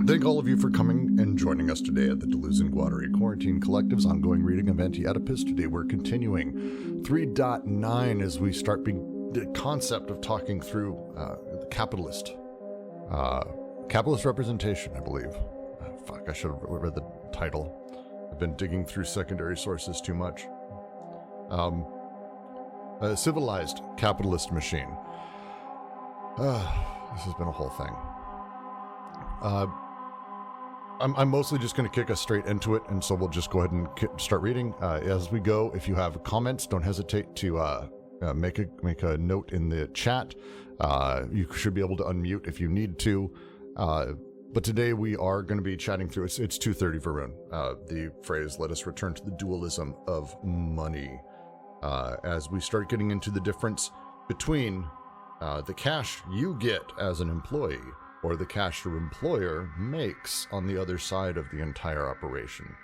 Thank all of you for coming and joining us today at the Deleuze and Guattari Quarantine Collective's ongoing reading of Anti-Oedipus. Today we're continuing 3.9 as we start the concept of talking through the capitalist representation, I believe. I should have read the title. I've been digging through secondary sources too much. A civilized capitalist machine. This has been a whole thing. I'm mostly just going to kick us straight into it, and so we'll just go ahead and start reading. As we go, if you have comments, don't hesitate to make a note in the chat. You should be able to unmute if you need to. But today we are going to be chatting through, it's 2:30 Varun, the phrase, let us return to the dualism of money. As we start getting into the difference between the cash you get as an employee or the cash your employer makes on the other side of the entire operation.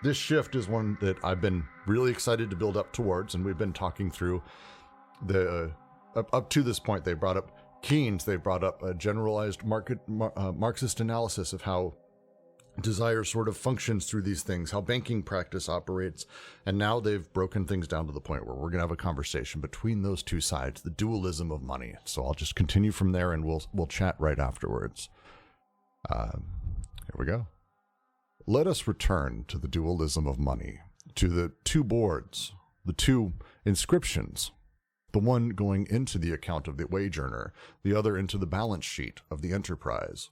This shift is one that I've been really excited to build up towards, and we've been talking through the up to this point. They brought up Keynes, they brought up a generalized Marxist analysis of how desire sort of functions through these things, how banking practice operates, and now they've broken things down to the point where we're going to have a conversation between those two sides, the dualism of money. So I'll just continue from there, and we'll chat right afterwards. Here we go. Let us return to the dualism of money, to the two boards, the two inscriptions, the one going into the account of the wage earner, the other into the balance sheet of the enterprise.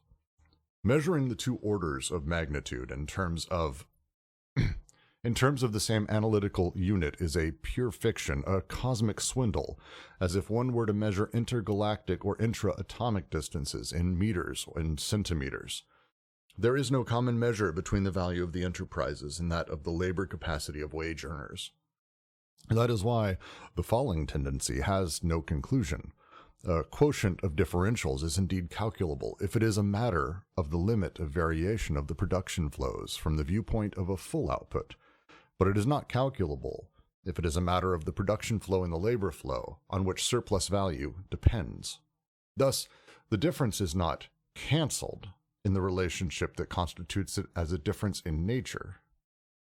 Measuring the two orders of magnitude in terms of the same analytical unit is a pure fiction, a cosmic swindle, as if one were to measure intergalactic or intra-atomic distances in meters or in centimeters. There is no common measure between the value of the enterprises and that of the labor capacity of wage earners. That is why the falling tendency has no conclusion. A quotient of differentials is indeed calculable if it is a matter of the limit of variation of the production flows from the viewpoint of a full output, but it is not calculable if it is a matter of the production flow and the labor flow on which surplus value depends. Thus, the difference is not cancelled in the relationship that constitutes it as a difference in nature.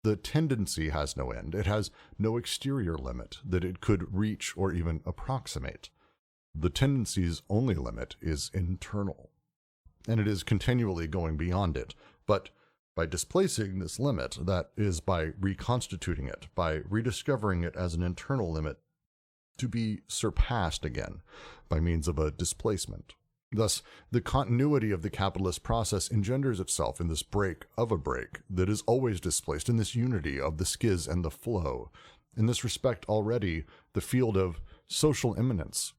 The tendency has no end. It has no exterior limit that it could reach or even approximate. The tendency's only limit is internal, and it is continually going beyond it. But by displacing this limit, that is, by reconstituting it, by rediscovering it as an internal limit, to be surpassed again by means of a displacement. Thus, the continuity of the capitalist process engenders itself in this break of a break that is always displaced, in this unity of the schiz and the flow. In this respect already, the field of social immanence,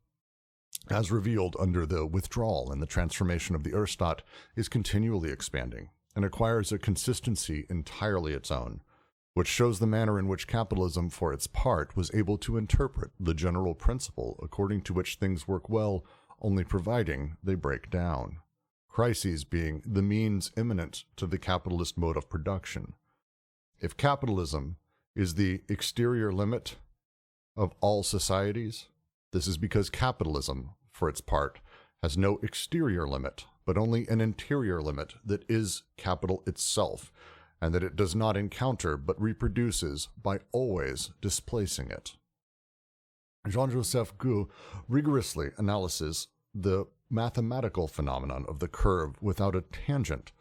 as revealed under the withdrawal and the transformation of the Erstat, is continually expanding and acquires a consistency entirely its own, which shows the manner in which capitalism, for its part, was able to interpret the general principle according to which things work well only providing they break down, crises being the means imminent to the capitalist mode of production. If capitalism is the exterior limit of all societies, this is because capitalism, for its part, has no exterior limit, but only an interior limit that is capital itself, and that it does not encounter but reproduces by always displacing it. Jean-Joseph Gueux rigorously analyzes the mathematical phenomenon of the curve without a tangent,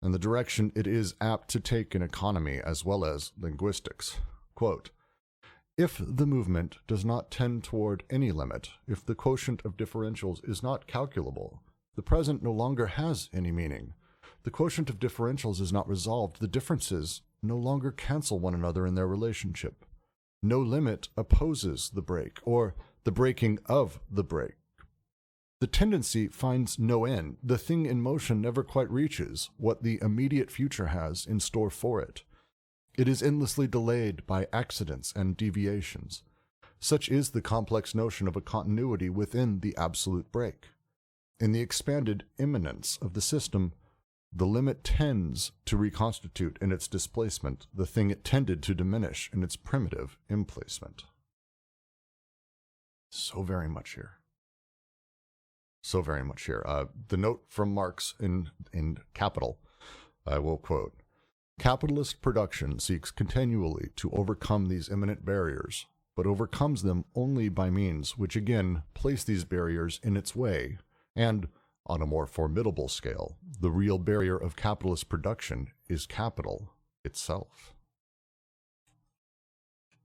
and the direction it is apt to take in economy as well as linguistics. Quote, if the movement does not tend toward any limit, if the quotient of differentials is not calculable, the present no longer has any meaning. The quotient of differentials is not resolved. The differences no longer cancel one another in their relationship. No limit opposes the break, or the breaking of the break. The tendency finds no end. The thing in motion never quite reaches what the immediate future has in store for it. It is endlessly delayed by accidents and deviations. Such is the complex notion of a continuity within the absolute break. In the expanded immanence of the system, the limit tends to reconstitute in its displacement the thing it tended to diminish in its primitive emplacement. So very much here. So very much here. The note from Marx in Capital I will quote, "Capitalist production seeks continually to overcome these imminent barriers, but overcomes them only by means which again place these barriers in its way, and, on a more formidable scale, the real barrier of capitalist production is capital itself."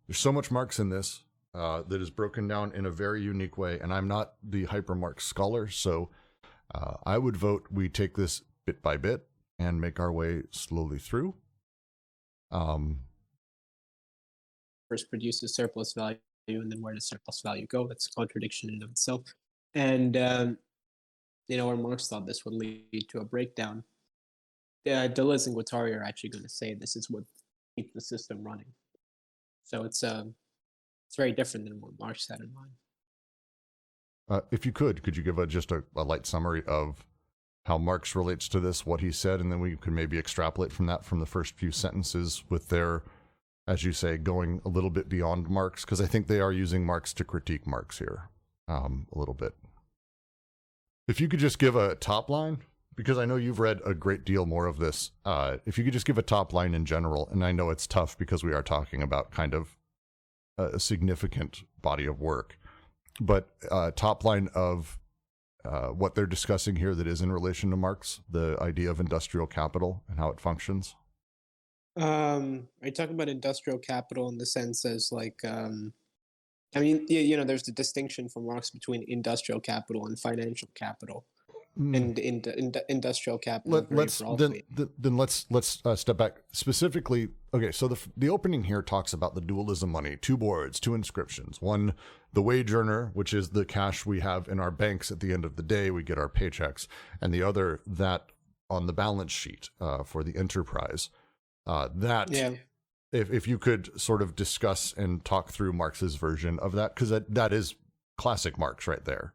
There's so much Marx in this that is broken down in a very unique way, and I'm not the hyper-Marx scholar, so I would vote we take this bit by bit and make our way slowly through. First produces surplus value, and then where does surplus value go? That's a contradiction in and of itself. And where Marx thought this would lead to a breakdown, Deleuze and Guattari are actually going to say this is what keeps the system running. So it's very different than what Marx had in mind. If you could you give just a light summary of how Marx relates to this, what he said, and then we could maybe extrapolate from that from the first few sentences with their, as you say, going a little bit beyond Marx, because I think they are using Marx to critique Marx here a little bit. If you could just give a top line, because I know you've read a great deal more of this, if you could just give a top line in general, and I know it's tough because we are talking about kind of a significant body of work, but top line of what they're discussing here that is in relation to Marx, the idea of industrial capital and how it functions. Are you talking about industrial capital in the sense as like, there's the distinction from Marx between industrial capital and financial capital, and industrial capital Let's step back specifically. Okay, so the opening here talks about the dualism of money, two boards, two inscriptions. One, the wage earner, which is the cash we have in our banks at the end of the day, we get our paychecks, and the other, that on the balance sheet for the enterprise. If you could sort of discuss and talk through Marx's version of that, because that is classic Marx right there.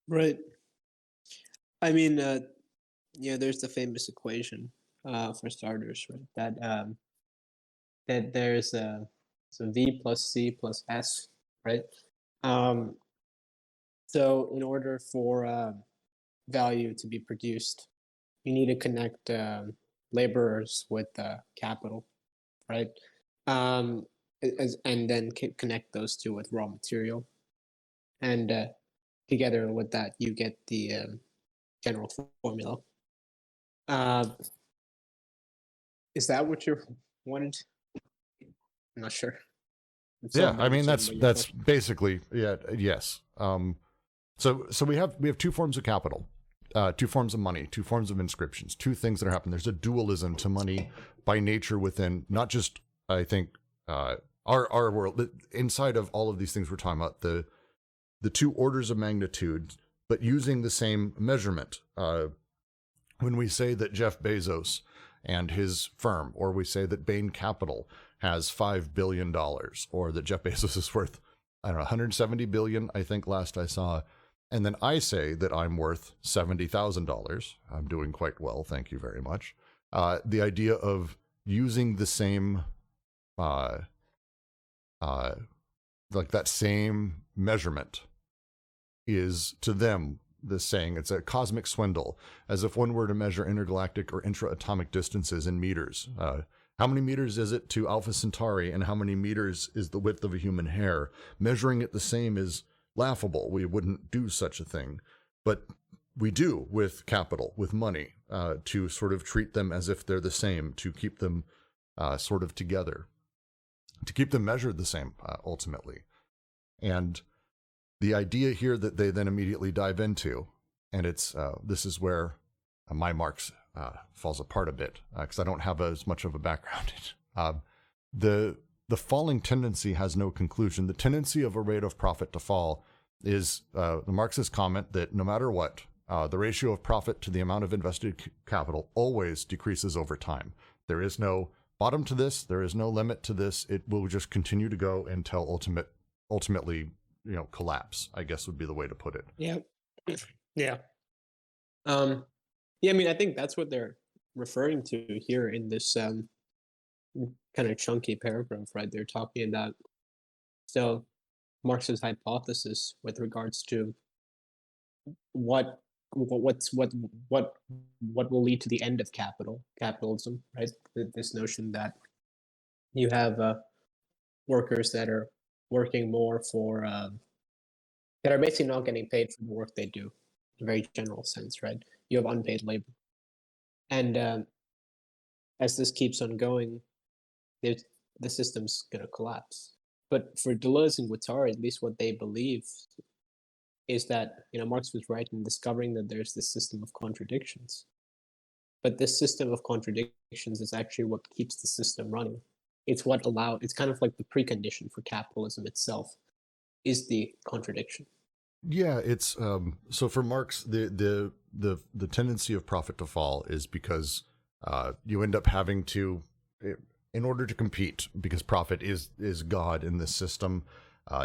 Right. I mean, there's the famous equation for starters, right? That there's so V plus C plus S, right? So in order for value to be produced, you need to connect laborers with capital, right? And then connect those two with raw material, and together with that, you get the general formula. Is that what you wanted? I'm not sure. Yeah, I mean that's basically yes. So we have two forms of capital, two forms of money, two forms of inscriptions, two things that are happening. There's a dualism to money by nature within not just, I think, our world. Inside of all of these things we're talking about, the two orders of magnitude, but using the same measurement. When we say that Jeff Bezos and his firm, or we say that Bain Capital has $5 billion, or that Jeff Bezos is worth, I don't know, 170 billion, I think last I saw. And then I say that I'm worth $70,000. I'm doing quite well, thank you very much. The idea of using the same, like that same measurement is to them the saying, it's a cosmic swindle, as if one were to measure intergalactic or intra-atomic distances in meters. How many meters is it to Alpha Centauri, and how many meters is the width of a human hair? Measuring it the same is laughable. We wouldn't do such a thing. But we do with capital, with money, to sort of treat them as if they're the same, to keep them sort of together, to keep them measured the same, ultimately. And the idea here that they then immediately dive into, and it's this is where my Marx falls apart a bit, because I don't have as much of a background. The falling tendency has no conclusion. The tendency of a rate of profit to fall is the Marxist comment that no matter what, the ratio of profit to the amount of invested capital always decreases over time. There is no bottom to this. There is no limit to this. It will just continue to go until ultimately, collapse, I guess would be the way to put it. Yeah. Yeah. I mean, I think that's what they're referring to here in this kind of chunky paragraph, right? They're talking about, so Marx's hypothesis with regards to what what will lead to the end of capitalism, right? This notion that you have workers that are working more for that are basically not getting paid for the work they do, in a very general sense, right? You have unpaid labor, and as this keeps on going, the system's going to collapse. But for Deleuze and Guattari, at least what they believe is that, Marx was right in discovering that there's this system of contradictions. But this system of contradictions is actually what keeps the system running. It's kind of like the precondition for capitalism itself is the contradiction. Yeah, it's so for Marx, the tendency of profit to fall is because you end up having to, in order to compete, because profit is God in this system,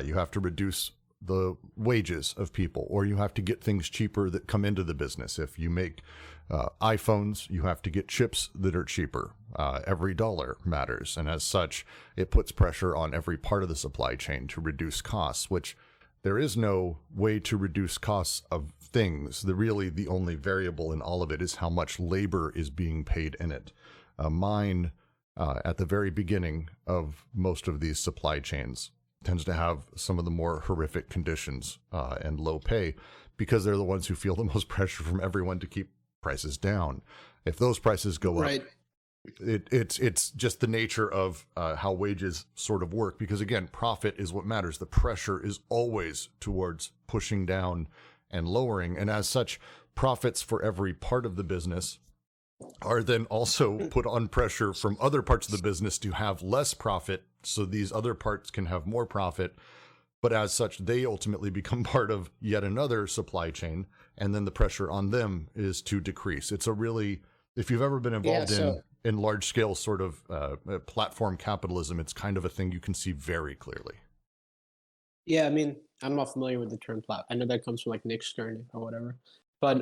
you have to reduce the wages of people, or you have to get things cheaper that come into the business. If you make iPhones, you have to get chips that are cheaper. Every dollar matters, and as such, it puts pressure on every part of the supply chain to reduce costs, which there is no way to reduce costs of things. The only variable in all of it is how much labor is being paid in it. Mine, at the very beginning of most of these supply chains, tends to have some of the more horrific conditions and low pay, because they're the ones who feel the most pressure from everyone to keep prices down. If those prices go up, it's just the nature of how wages sort of work, because again, profit is what matters. The pressure is always towards pushing down and lowering, and as such, profits for every part of the business are then also put on pressure from other parts of the business to have less profit, so these other parts can have more profit. But as such, they ultimately become part of yet another supply chain, and then the pressure on them is to decrease. It's a really, if you've ever been involved in large scale sort of platform capitalism, it's kind of a thing you can see very clearly. Yeah, I mean, I'm not familiar with the term plat. I know that comes from like Nick Stern or whatever, but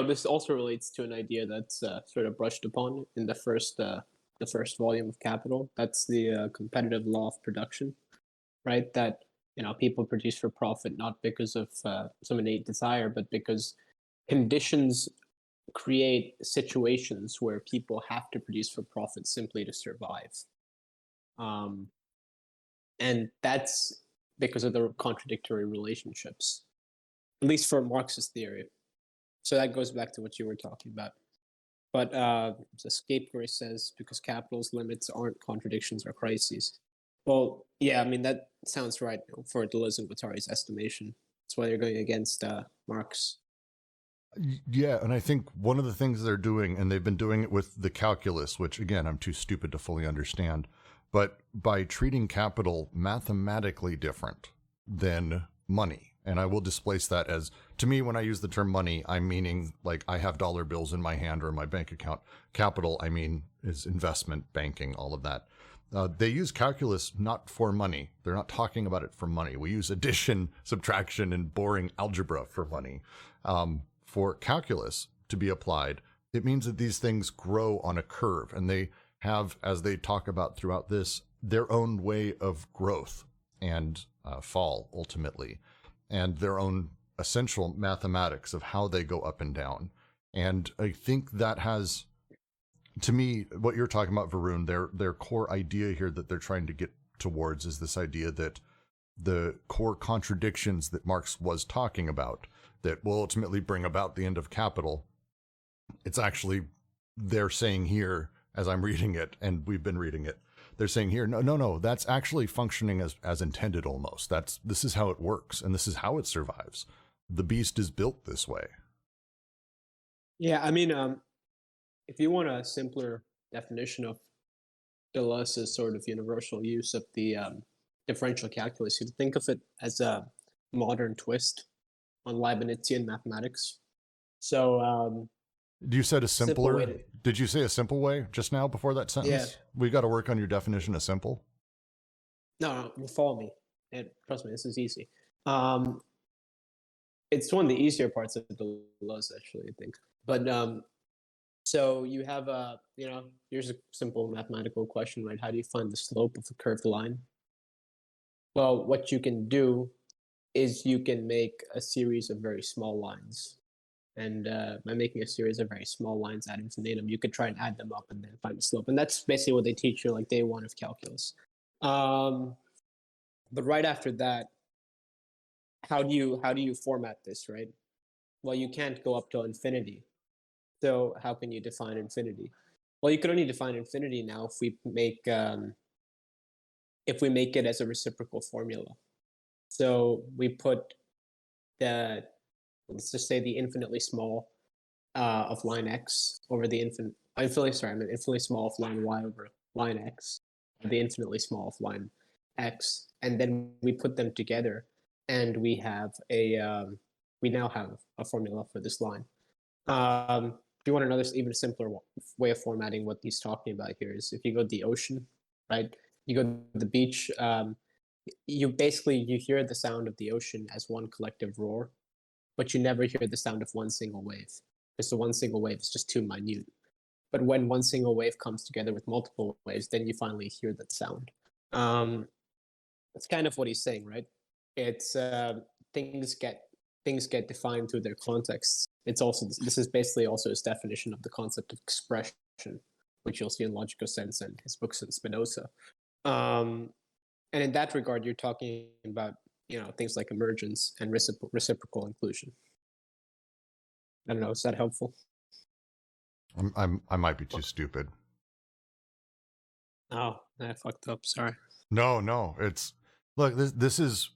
this also relates to an idea that's sort of brushed upon in the first volume of Capital. That's the competitive law of production, right? That people produce for profit not because of some innate desire, but because conditions create situations where people have to produce for profit simply to survive. And that's because of the contradictory relationships, at least for Marxist theory. So that goes back to what you were talking about. But the scapegoat says, because capital's limits aren't contradictions or crises. Well, yeah, I mean, that sounds right for Deleuze and Guattari's estimation. That's why they're going against Marx. Yeah, and I think one of the things they're doing, and they've been doing it with the calculus, which again, I'm too stupid to fully understand, but by treating capital mathematically different than money. And I will displace that as, to me, when I use the term money, I'm meaning like I have dollar bills in my hand or in my bank account. Capital, I mean, is investment, banking, all of that. They use calculus not for money. They're not talking about it for money. We use addition, subtraction, and boring algebra for money. For calculus to be applied, it means that these things grow on a curve, and they have, as they talk about throughout this, their own way of growth and fall ultimately, and their own essential mathematics of how they go up and down. And I think that has, to me, what you're talking about, Varun, their core idea here that they're trying to get towards is this idea that the core contradictions that Marx was talking about that will ultimately bring about the end of capital, it's actually, they're saying here, as I'm reading it, and we've been reading it, they're saying here, no, that's actually functioning as intended almost. This is how it works, and this is how it survives. The beast is built this way. Yeah, I mean, if you want a simpler definition of Deleuze's sort of universal use of the differential calculus, you think of it as a modern twist on Leibnizian mathematics. So, you said a simpler. Did you say a simple way just now before that sentence? Yeah. We got to work on your definition of simple. No, follow me. And trust me, this is easy. It's one of the easier parts of Deleuze, actually, I think. But so you have here's a simple mathematical question, right? How do you find the slope of a curved line? Well, what you can do is you can make a series of very small lines. And by making a series of very small lines ad infinitum, you could try and add them up and then find the slope. And that's basically what they teach you, like day one of calculus. But right after that, how do you format this, right? Well, you can't go up to infinity. So how can you define infinity? Well, you can only define infinity now if we make it as a reciprocal formula. So we put the, let's just say, the infinitely small of line x over the infinitely small of line y over line x, the infinitely small of line x, and then we put them together, and we now have a formula for this line. If you want another even simpler way of formatting what he's talking about here is if you go to the ocean, right? You go to the beach. You hear the sound of the ocean as one collective roar, but you never hear the sound of one single wave because the one single wave is just too minute. But when one single wave comes together with multiple waves, then you finally hear that sound. That's kind of what he's saying, right? It's things get defined through their contexts. This is basically also his definition of the concept of expression, which you'll see in Logical Sense and his books in Spinoza. And in that regard, you're talking about things like emergence and reciprocal inclusion. I don't know. Is that helpful? I might be too stupid. Oh, I fucked up. Sorry. No. Look. This is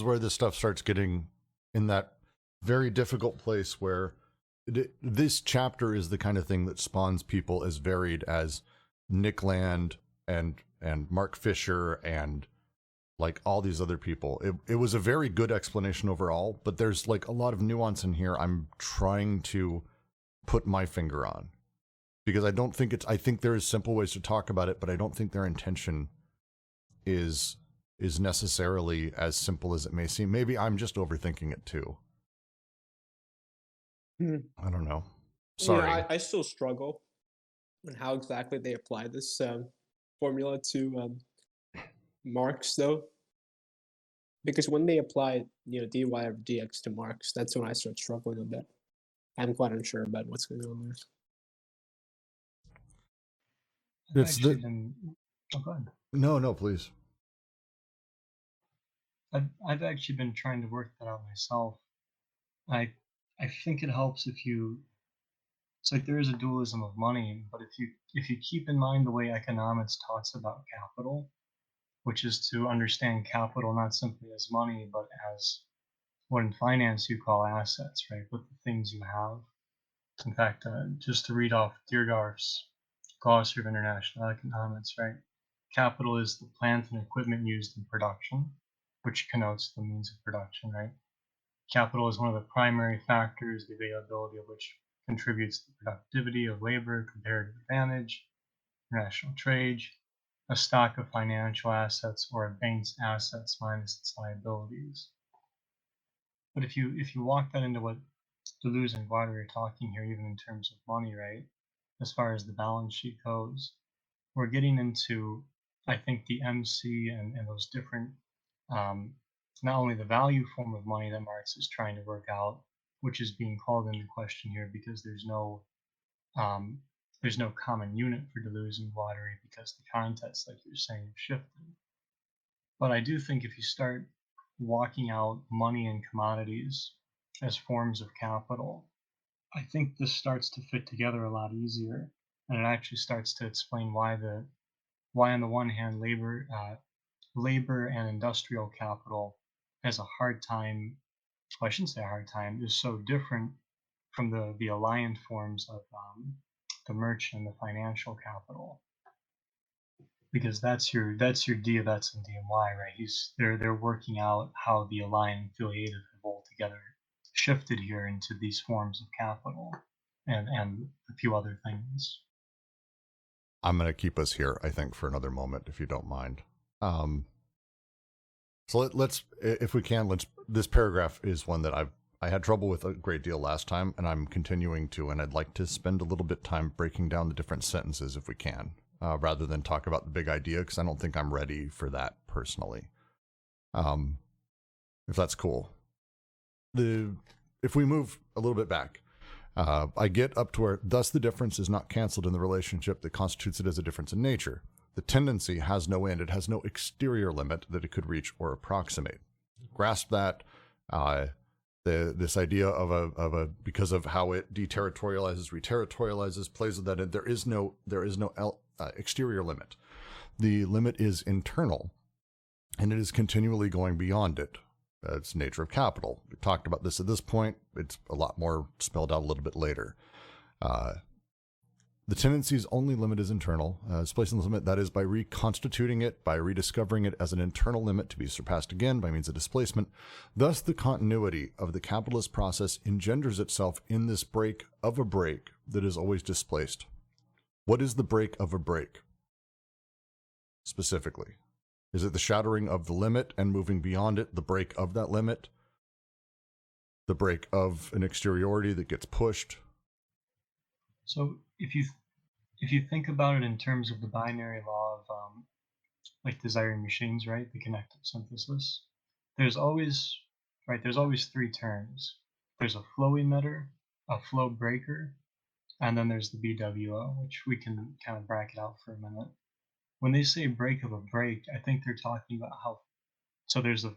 where this stuff starts getting in that very difficult place where this chapter is the kind of thing that spawns people as varied as Nick Land and Mark Fisher and like all these other people. It was a very good explanation overall, but there's like a lot of nuance in here I'm trying to put my finger on, because I think there is simple ways to talk about it, but I don't think their intention is necessarily as simple as it may seem. Maybe I'm just overthinking it too. I don't know. Sorry. I still struggle on how exactly they apply this formula to Marx, though, because when they apply dy over dx to Marx, that's when I start struggling a bit. I'm quite unsure about what's going on there. Go ahead. No, please. I've actually been trying to work that out myself. I think it helps if you. It's like there is a dualism of money, but if you keep in mind the way economics talks about capital, which is to understand capital not simply as money, but as what in finance you call assets, right? What the things you have. In fact, just to read off Diergarf's Glossary of International Economics, right? Capital is the plant and equipment used in production, which connotes the means of production, right? Capital is one of the primary factors, the availability of which contributes to the productivity of labor, comparative advantage, international trade, a stock of financial assets, or a bank's assets minus its liabilities. But if you walk that into what Deleuze and Guattari are talking here, even in terms of money, right? As far as the balance sheet goes, we're getting into, I think, the MC and those different, not only the value form of money that Marx is trying to work out, which is being called into question here because there's no common unit for Deleuze and Guattari because the context, like you're saying, shifted. But I do think if you start walking out money and commodities as forms of capital, I think this starts to fit together a lot easier, and it actually starts to explain why on the one hand labor and industrial capital has a hard time. Well, I shouldn't say a hard time. Is so different from the alliant forms of the merchant and the financial capital, because that's your D of X and DMY, right? They're working out how the alliant and affiliated have all together shifted here into these forms of capital and a few other things. I'm going to keep us here, I think, for another moment, if you don't mind. So let's, if we can, this paragraph is one that I had trouble with a great deal last time, and I'm continuing to, and I'd like to spend a little bit time breaking down the different sentences if we can, rather than talk about the big idea, because I don't think I'm ready for that personally. if that's cool. If we move a little bit back, I get up to where, thus the difference is not canceled in the relationship that constitutes it as a difference in nature. The tendency has no end. It has no exterior limit that it could reach or approximate. Grasp that. This idea of a because of how it deterritorializes, reterritorializes, plays with that. And there is no exterior limit. The limit is internal, and it is continually going beyond it. It's the nature of capital. We talked about this at this point. It's a lot more spelled out a little bit later. The tendency's only limit is internal. Displacing the limit, that is by reconstituting it, by rediscovering it as an internal limit to be surpassed again by means of displacement. Thus, the continuity of the capitalist process engenders itself in this break of a break that is always displaced. What is the break of a break? Specifically, is it the shattering of the limit and moving beyond it, the break of that limit, the break of an exteriority that gets pushed? So if you think about it in terms of the binary law of like desiring machines, right, the connective synthesis, there's always three terms. There's a flow emitter, a flow breaker, and then there's the BWO, which we can kind of bracket out for a minute. When they say break of a break, I think they're talking about how, so there's a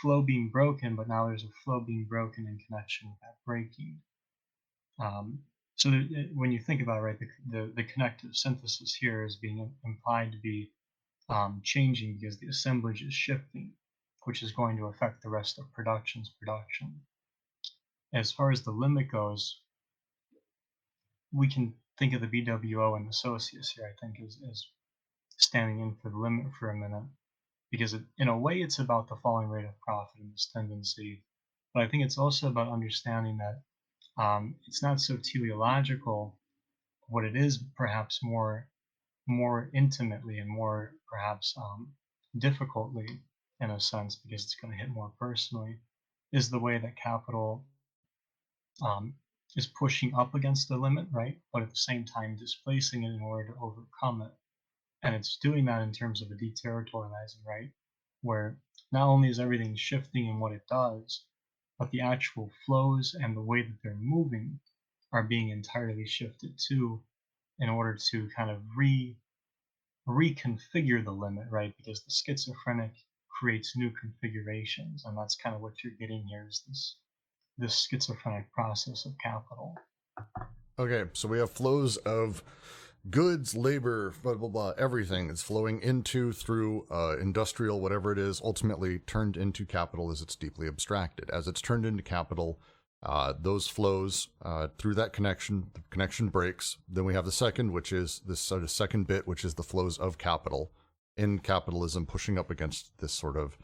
flow being broken, but now there's a flow being broken in connection with that breaking. So when you think about it, right, the connective synthesis here is being implied to be changing because the assemblage is shifting, which is going to affect the rest of production's production. As far as the limit goes, we can think of the BWO and the socius here, I think, as standing in for the limit for a minute, because in a way it's about the falling rate of profit and this tendency, but I think it's also about understanding that it's not so teleological. What it is perhaps more intimately and more perhaps difficultly, in a sense, because it's going to hit more personally, is the way that capital is pushing up against the limit, right? But at the same time displacing it in order to overcome it. And it's doing that in terms of a deterritorializing, right? Where not only is everything shifting in what it does, but the actual flows and the way that they're moving are being entirely shifted too, in order to kind of reconfigure the limit, right? Because the schizophrenic creates new configurations, and that's kind of what you're getting here is this schizophrenic process of capital. Okay, so we have flows of goods, labor, blah, blah, blah, everything is flowing into, through, industrial, whatever it is, ultimately turned into capital as it's deeply abstracted. As it's turned into capital, those flows through that connection, the connection breaks. Then we have the second, which is this sort of second bit, which is the flows of capital in capitalism, pushing up against this sort of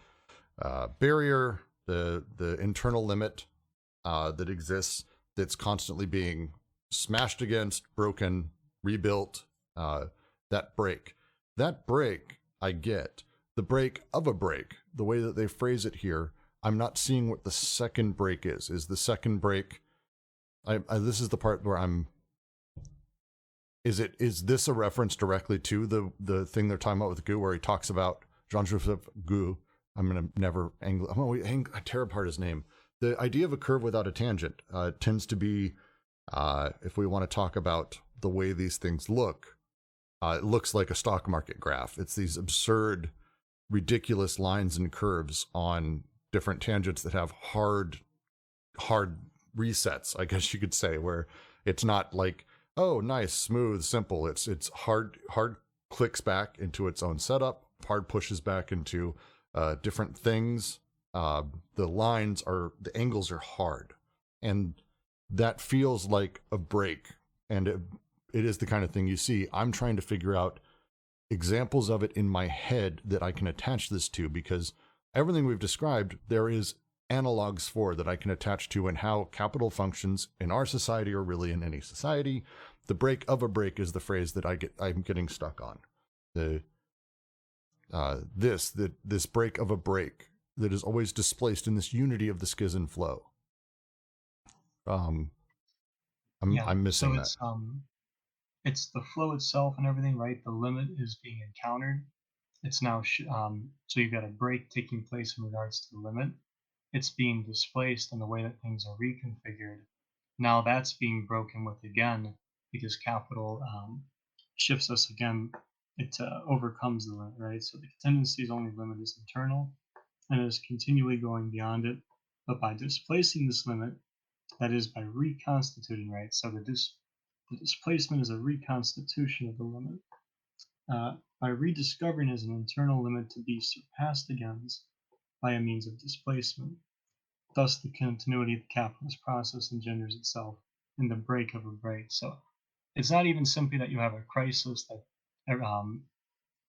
barrier, the internal limit that exists, that's constantly being smashed against, broken, rebuilt. That break I get. The break of a break, the way that they phrase it here, I'm not seeing what the second break is. Is the second break, this is the part where is this a reference directly to the thing they're talking about with Gu, where he talks about Jean-Joseph Gu? I'm going to never I tear apart his name. The idea of a curve without a tangent tends to be, if we want to talk about the way these things look, it looks like a stock market graph. It's these absurd, ridiculous lines and curves on different tangents that have hard resets, I guess you could say, where it's not like, oh, nice, smooth, simple. It's hard clicks back into its own setup, hard pushes back into different things. The angles are hard, and that feels like a break, and it is the kind of thing you see. I'm trying to figure out examples of it in my head that I can attach this to, because everything we've described, there is analogs for that I can attach to, and how capital functions in our society, or really in any society. The break of a break is the phrase that I'm getting stuck on. This break of a break that is always displaced in this unity of the schism flow. I'm missing that. It's the flow itself and everything, right? The limit is being encountered, it's now so you've got a break taking place in regards to the limit. It's being displaced, and the way that things are reconfigured, now that's being broken with again because capital shifts us again. It overcomes the limit, right? So the tendency's only limit is internal and is continually going beyond it. But by displacing this limit, that is by reconstituting, right? So the displacement is a reconstitution of the limit. By rediscovering as an internal limit to be surpassed against by a means of displacement. Thus, the continuity of the capitalist process engenders itself in the break of a break. So it's not even simply that you have a crisis that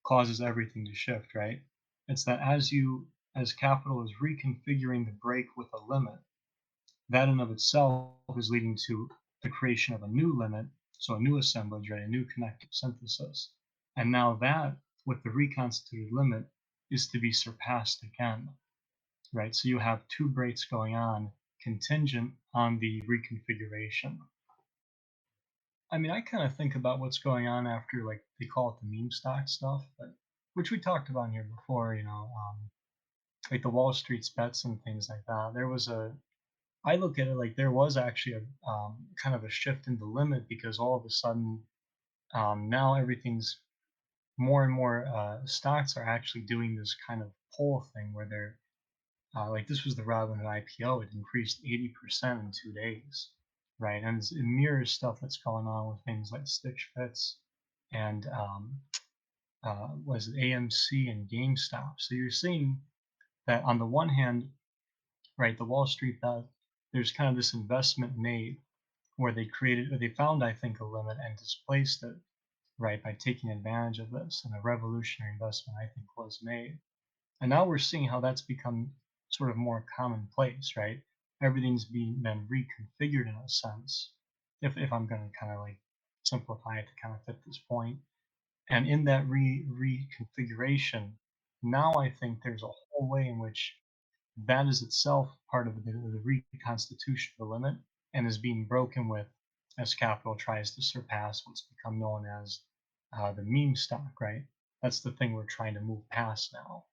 causes everything to shift, right? It's that as capital is reconfiguring the break with a limit, that in of itself is leading to the creation of a new limit, so a new assemblage, right, a new connective synthesis. And now that, with the reconstituted limit, is to be surpassed again, right? So you have two breaks going on contingent on the reconfiguration. I mean, I kind of think about what's going on after, like, they call it the meme stock stuff, but which we talked about here before, like the Wall Street's bets and things like that. I look at it like there was actually a kind of a shift in the limit because all of a sudden now everything's more and more stocks are actually doing this kind of pull thing where they're like this was the Robinhood IPO. It increased 80% in 2 days, right? And it mirrors stuff that's going on with things like Stitch Fits and was it AMC and GameStop. So you're seeing that on the one hand, right, the Wall Street there's kind of this investment made where they found, I think, a limit and displaced it, right, by taking advantage of this. And a revolutionary investment, I think, was made. And now we're seeing how that's become sort of more commonplace, right? Everything's been reconfigured in a sense, if I'm going to kind of like simplify it to kind of fit this point. And in that reconfiguration, now I think there's a whole way in which that is itself part of the reconstitution of the limit and is being broken with as capital tries to surpass what's become known as the meme stock, right? That's the thing we're trying to move past now.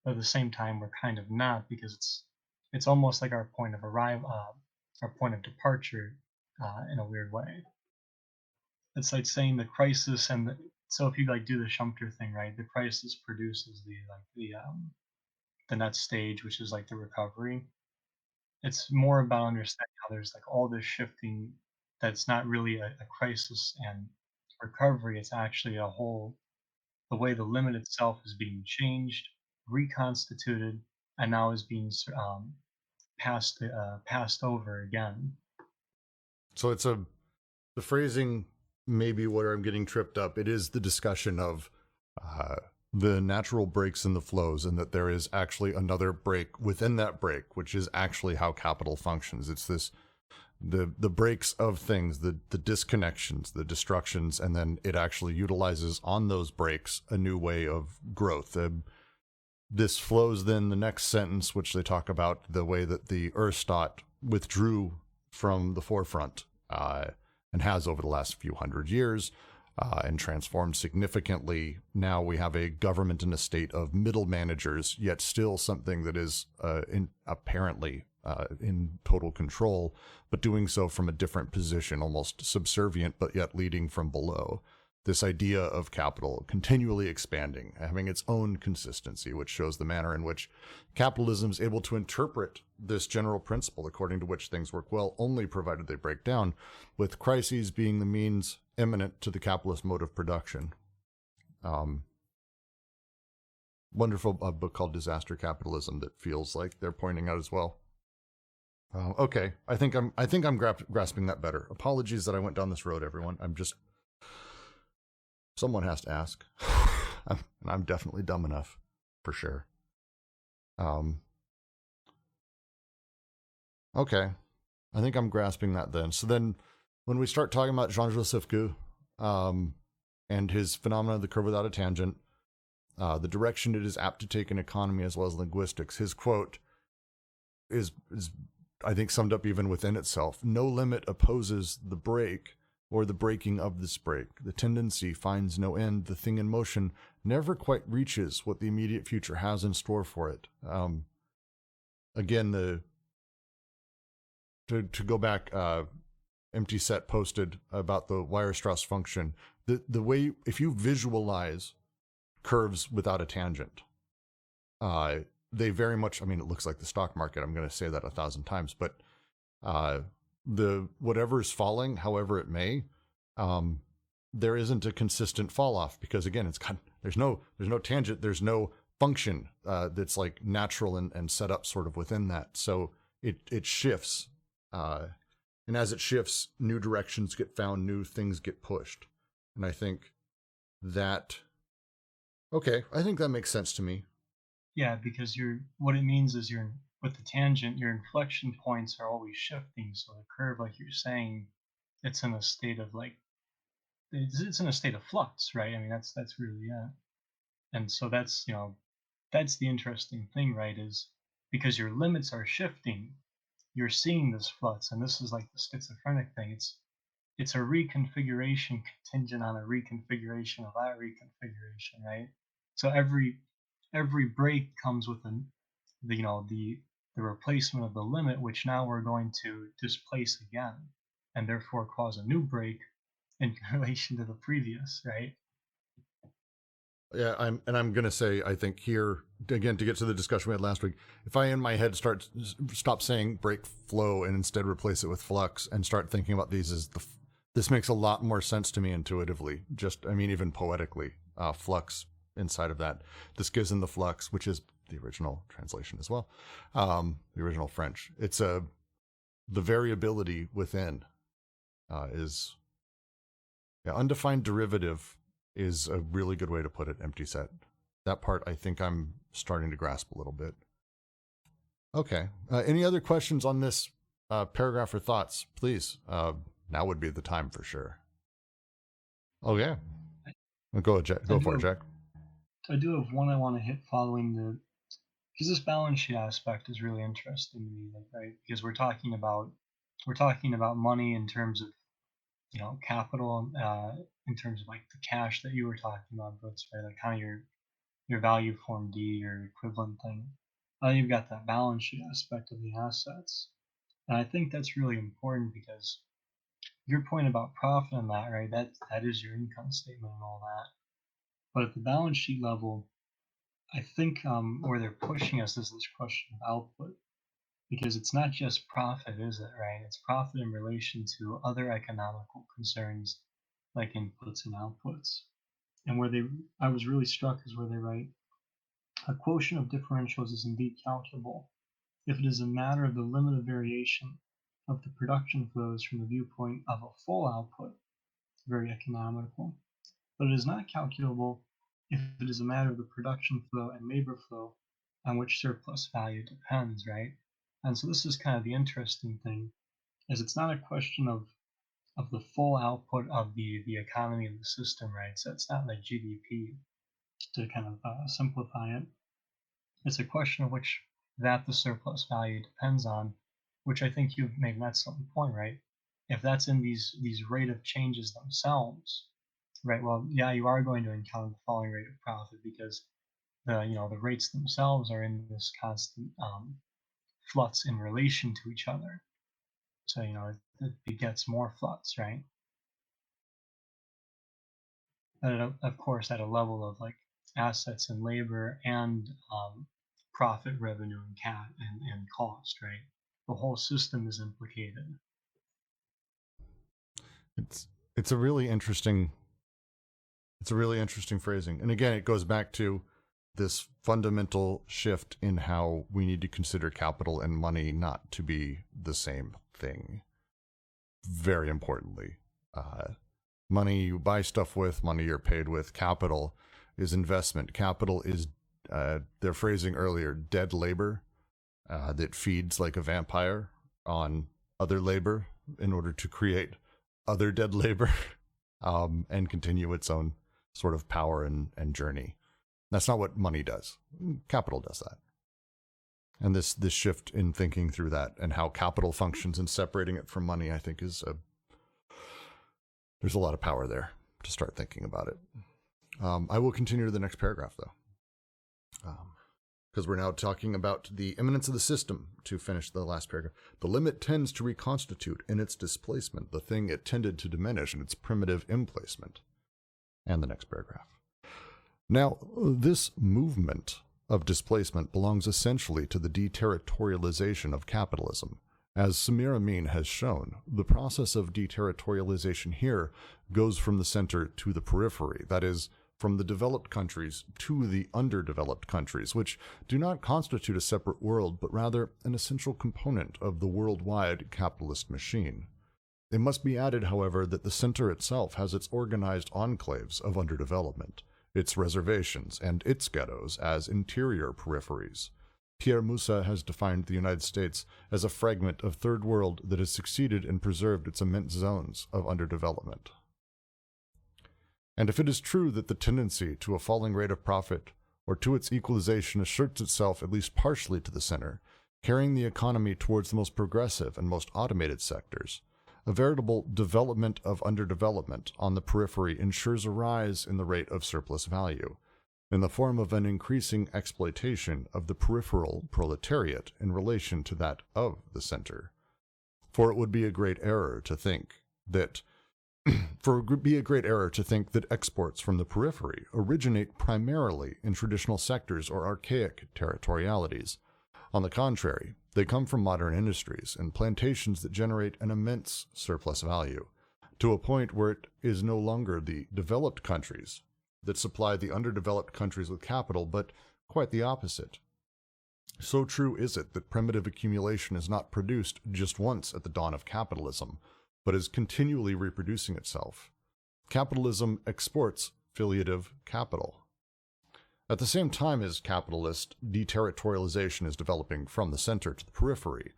But at the same time, we're kind of not because it's almost like our point of arrival, our point of departure, in a weird way. It's like saying the crisis so if you like do the Schumpeter thing, right? The crisis produces the next stage, which is like the recovery. It's more about understanding how there's like all this shifting that's not really a crisis and recovery. It's actually the way the limit itself is being changed, reconstituted, and now is being passed over again. So the phrasing, maybe where I'm getting tripped up, it is the discussion of the natural breaks in the flows, and that there is actually another break within that break, which is actually how capital functions. It's the breaks of things, the disconnections, the destructions, and then it actually utilizes on those breaks a new way of growth. This flows then the next sentence, which they talk about the way that the Erstat withdrew from the forefront and has over the last few hundred years. And transformed significantly. Now we have a government in a state of middle managers, yet still something that is apparently in total control, but doing so from a different position, almost subservient, but yet leading from below. This idea of capital continually expanding, having its own consistency, which shows the manner in which capitalism is able to interpret this general principle according to which things work well, only provided they break down, with crises being the means imminent to the capitalist mode of production. Wonderful book called Disaster Capitalism that feels like they're pointing out as well. Okay, I think I'm grasping that better. Apologies that I went down this road, everyone. Someone has to ask. And I'm definitely dumb enough, for sure. Okay. I think I'm grasping that then. So then, when we start talking about Jean-Joseph Gueux, and his phenomena of the curve without a tangent, the direction it is apt to take in economy as well as linguistics, his quote is I think summed up even within itself. No limit opposes the break, or the breaking of this break. The tendency finds no end. The thing in motion never quite reaches what the immediate future has in store for it. Again, to go back, Empty Set posted about the Weierstrass function. The way, if you visualize curves without a tangent, they very much, I mean, it looks like the stock market. I'm going to say that 1,000 times, but the whatever's falling, however it may, there isn't a consistent fall off, because again, there's no tangent, there's no function that's like natural and set up sort of within that. So it shifts, and as it shifts, new directions get found, new things get pushed, and I think that makes sense to me. Yeah, because what it means is with the tangent, your inflection points are always shifting. So the curve, like you're saying, it's in a state of it's in a state of flux, right? I mean, that's really it. And so that's the interesting thing, right? Is because your limits are shifting, you're seeing this flux, and this is like the schizophrenic thing. It's a reconfiguration contingent on a reconfiguration of that reconfiguration, right? So every break comes with the replacement of the limit, which now we're going to displace again, and therefore cause a new break in relation to the previous, right? Yeah, I'm going to say, I think here, again, to get to the discussion we had last week, if I in my head stop saying break flow and instead replace it with flux and start thinking about these as this makes a lot more sense to me intuitively, even poetically, flux inside of that. This gives in the flux, which is the original translation as well, the original French. It's the variability within is undefined derivative is a really good way to put it, Empty Set. That part I think I'm starting to grasp a little bit. Okay. Any other questions on this paragraph or thoughts? Please. Now would be the time for sure. Okay. Go for it, Jack. I do have one I want to hit following because this balance sheet aspect is really interesting to me, right? Because we're talking about money in terms of capital, in terms of like the cash that you were talking about, but right, like kind of your value form D, your equivalent thing. You've got that balance sheet aspect of the assets, and I think that's really important because your point about profit and that, right? That is your income statement and all that. But at the balance sheet level, I think where they're pushing us is this question of output, because it's not just profit, is it, right? It's profit in relation to other economical concerns like inputs and outputs. And I was really struck is where they write, a quotient of differentials is indeed calculable if it is a matter of the limit of variation of the production flows from the viewpoint of a full output, very economical. But it is not calculable if it is a matter of the production flow and labor flow on which surplus value depends, right? And so this is kind of the interesting thing, is it's not a question of the full output of the economy of the system, right? So it's not like GDP, to kind of simplify it. It's a question of which that the surplus value depends on, which I think you've made an excellent point, right? If that's in these rate of changes themselves, right? Well, yeah, you are going to encounter the falling rate of profit because the rates themselves are in this constant flux in relation to each other. So it begets more flux, right? Of course, at a level of like assets and labor and profit, revenue, and and cost, right? The whole system is implicated. It's a really interesting phrasing, and again, it goes back to this fundamental shift in how we need to consider capital and money not to be the same thing. Very importantly, money you buy stuff with, money you're paid with. Capital is investment. Capital is, their phrasing earlier, dead labor that feeds like a vampire on other labor in order to create other dead labor and continue its own sort of power and journey. That's not what money does. Capital does that. And this shift in thinking through that and how capital functions and separating it from money, I think, is There's a lot of power there to start thinking about it. I will continue to the next paragraph, though, because we're now talking about the immanence of the system to finish the last paragraph. The limit tends to reconstitute in its displacement the thing it tended to diminish in its primitive emplacement. And the next paragraph. Now, this movement of displacement belongs essentially to the deterritorialization of capitalism. As Samir Amin has shown, the process of deterritorialization here goes from the center to the periphery, that is, from the developed countries to the underdeveloped countries, which do not constitute a separate world, but rather an essential component of the worldwide capitalist machine. It must be added, however, that the center itself has its organized enclaves of underdevelopment, its reservations, and its ghettos as interior peripheries. Pierre Moussa has defined the United States as a fragment of third world that has succeeded and preserved its immense zones of underdevelopment. And if it is true that the tendency to a falling rate of profit or to its equalization asserts itself at least partially to the center, carrying the economy towards the most progressive and most automated sectors, a veritable development of underdevelopment on the periphery ensures a rise in the rate of surplus value, in the form of an increasing exploitation of the peripheral proletariat in relation to that of the center. For it would be a great error to think that exports from the periphery originate primarily in traditional sectors or archaic territorialities. On the contrary, they come from modern industries and plantations that generate an immense surplus value, to a point where it is no longer the developed countries that supply the underdeveloped countries with capital, but quite the opposite. So true is it that primitive accumulation is not produced just once at the dawn of capitalism, but is continually reproducing itself. Capitalism exports filiative capital. At the same time as capitalist deterritorialization is developing from the center to the periphery,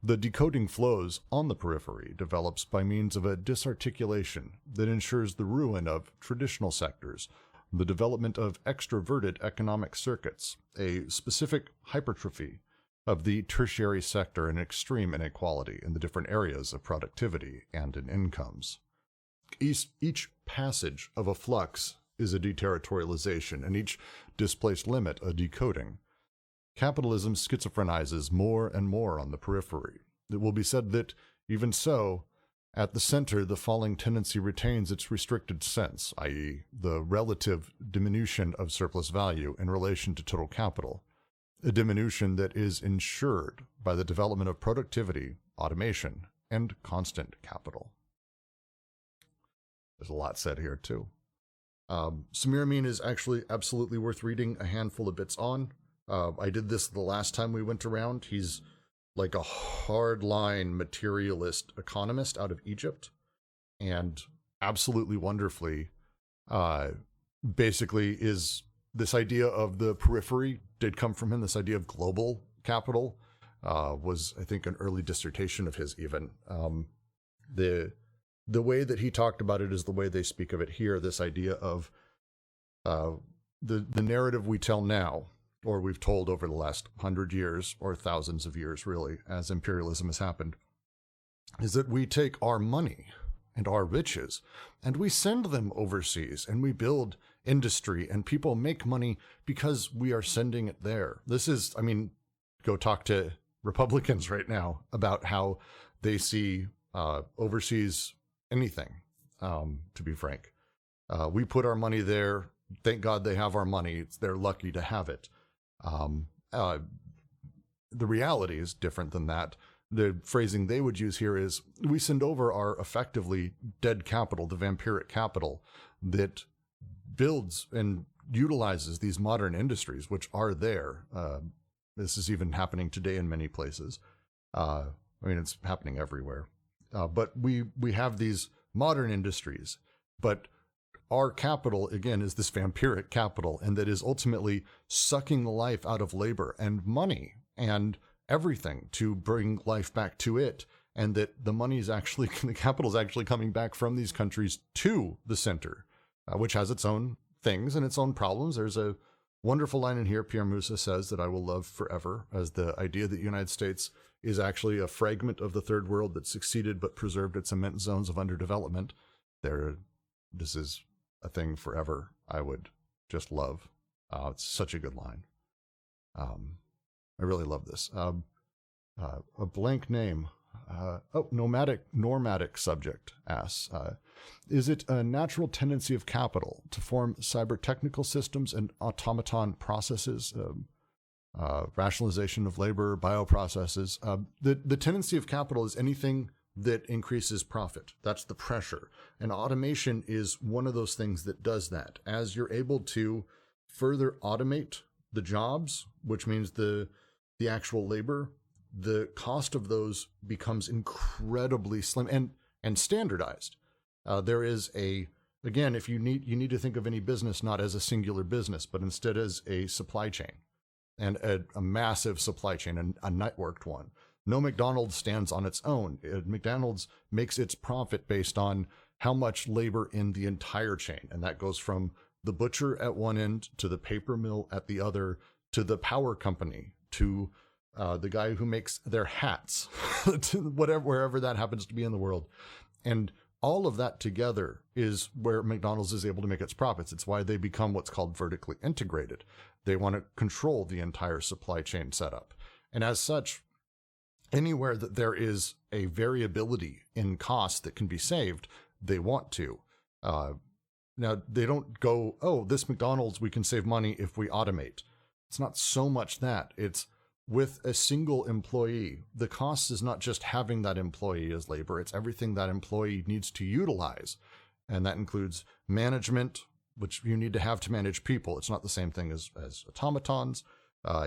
the decoding flows on the periphery develops by means of a disarticulation that ensures the ruin of traditional sectors, the development of extroverted economic circuits, a specific hypertrophy of the tertiary sector, and extreme inequality in the different areas of productivity and in incomes. Each passage of a flux is a deterritorialization, and each displaced limit a decoding. Capitalism schizophrenizes more and more on the periphery. It will be said that, even so, at the center the falling tendency retains its restricted sense, i.e., the relative diminution of surplus value in relation to total capital, a diminution that is ensured by the development of productivity, automation, and constant capital. There's a lot said here, too. Samir Amin is actually absolutely worth reading a handful of bits on. I did this the last time we went around. He's like a hardline materialist economist out of Egypt, and absolutely wonderfully, basically is this idea of the periphery did come from him. This idea of global capital was, I think, an early dissertation of his even. The way that he talked about it is the way they speak of it here, this idea of the narrative we tell now, or we've told over the last 100 years, or thousands of years, really, as imperialism has happened, is that we take our money and our riches, and we send them overseas, and we build industry, and people make money because we are sending it there. This is, I mean, go talk to Republicans right now about how they see overseas anything, to be frank. We put our money there. Thank God they have our money. They're lucky to have it. The reality is different than that. The phrasing they would use here is, we send over our effectively dead capital, the vampiric capital that builds and utilizes these modern industries, which are there. This is even happening today in many places. I mean, it's happening everywhere. But we have these modern industries, but our capital, again, is this vampiric capital, and that is ultimately sucking the life out of labor and money and everything to bring life back to it, and that the money is actually, the capital is actually coming back from these countries to the center, which has its own things and its own problems. There's a wonderful line in here Pierre Moussa says that I will love forever, as the idea that the United States is actually a fragment of the third world that succeeded but preserved its immense zones of underdevelopment. There, this is a thing forever. I would just love. It's such a good line. I really love this. A blank name. Normatic subject asks, is it a natural tendency of capital to form cyber-technical systems and automaton processes, rationalization of labor, bioprocesses? The tendency of capital is anything that increases profit. That's the pressure. And automation is one of those things that does that. As you're able to further automate the jobs, which means the actual labor, the cost of those becomes incredibly slim and standardized. There is again, if you need to think of any business not as a singular business, but instead as a supply chain, and a massive supply chain, and a networked one. No McDonald's stands on its own. McDonald's makes its profit based on how much labor in the entire chain, and that goes from the butcher at one end to the paper mill at the other to the power company to the guy who makes their hats, to wherever that happens to be in the world. And all of that together is where McDonald's is able to make its profits. It's why they become what's called vertically integrated. They want to control the entire supply chain setup. And as such, anywhere that there is a variability in cost that can be saved, they want to. Now, they don't go, oh, this McDonald's, we can save money if we automate. It's not so much that. It's with a single employee, the cost is not just having that employee as labor, it's everything that employee needs to utilize. And that includes management, which you need to have to manage people. It's not the same thing as automatons.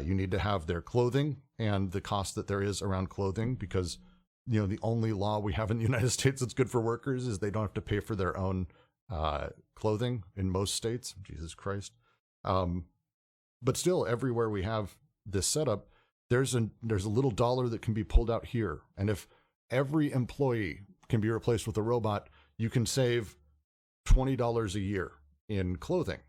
You need to have their clothing and the cost that there is around clothing, because the only law we have in the United States that's good for workers is they don't have to pay for their own clothing in most states. Jesus Christ. But still, everywhere we have this setup, there's a little dollar that can be pulled out here. And if every employee can be replaced with a robot, you can save $20 a year in clothing.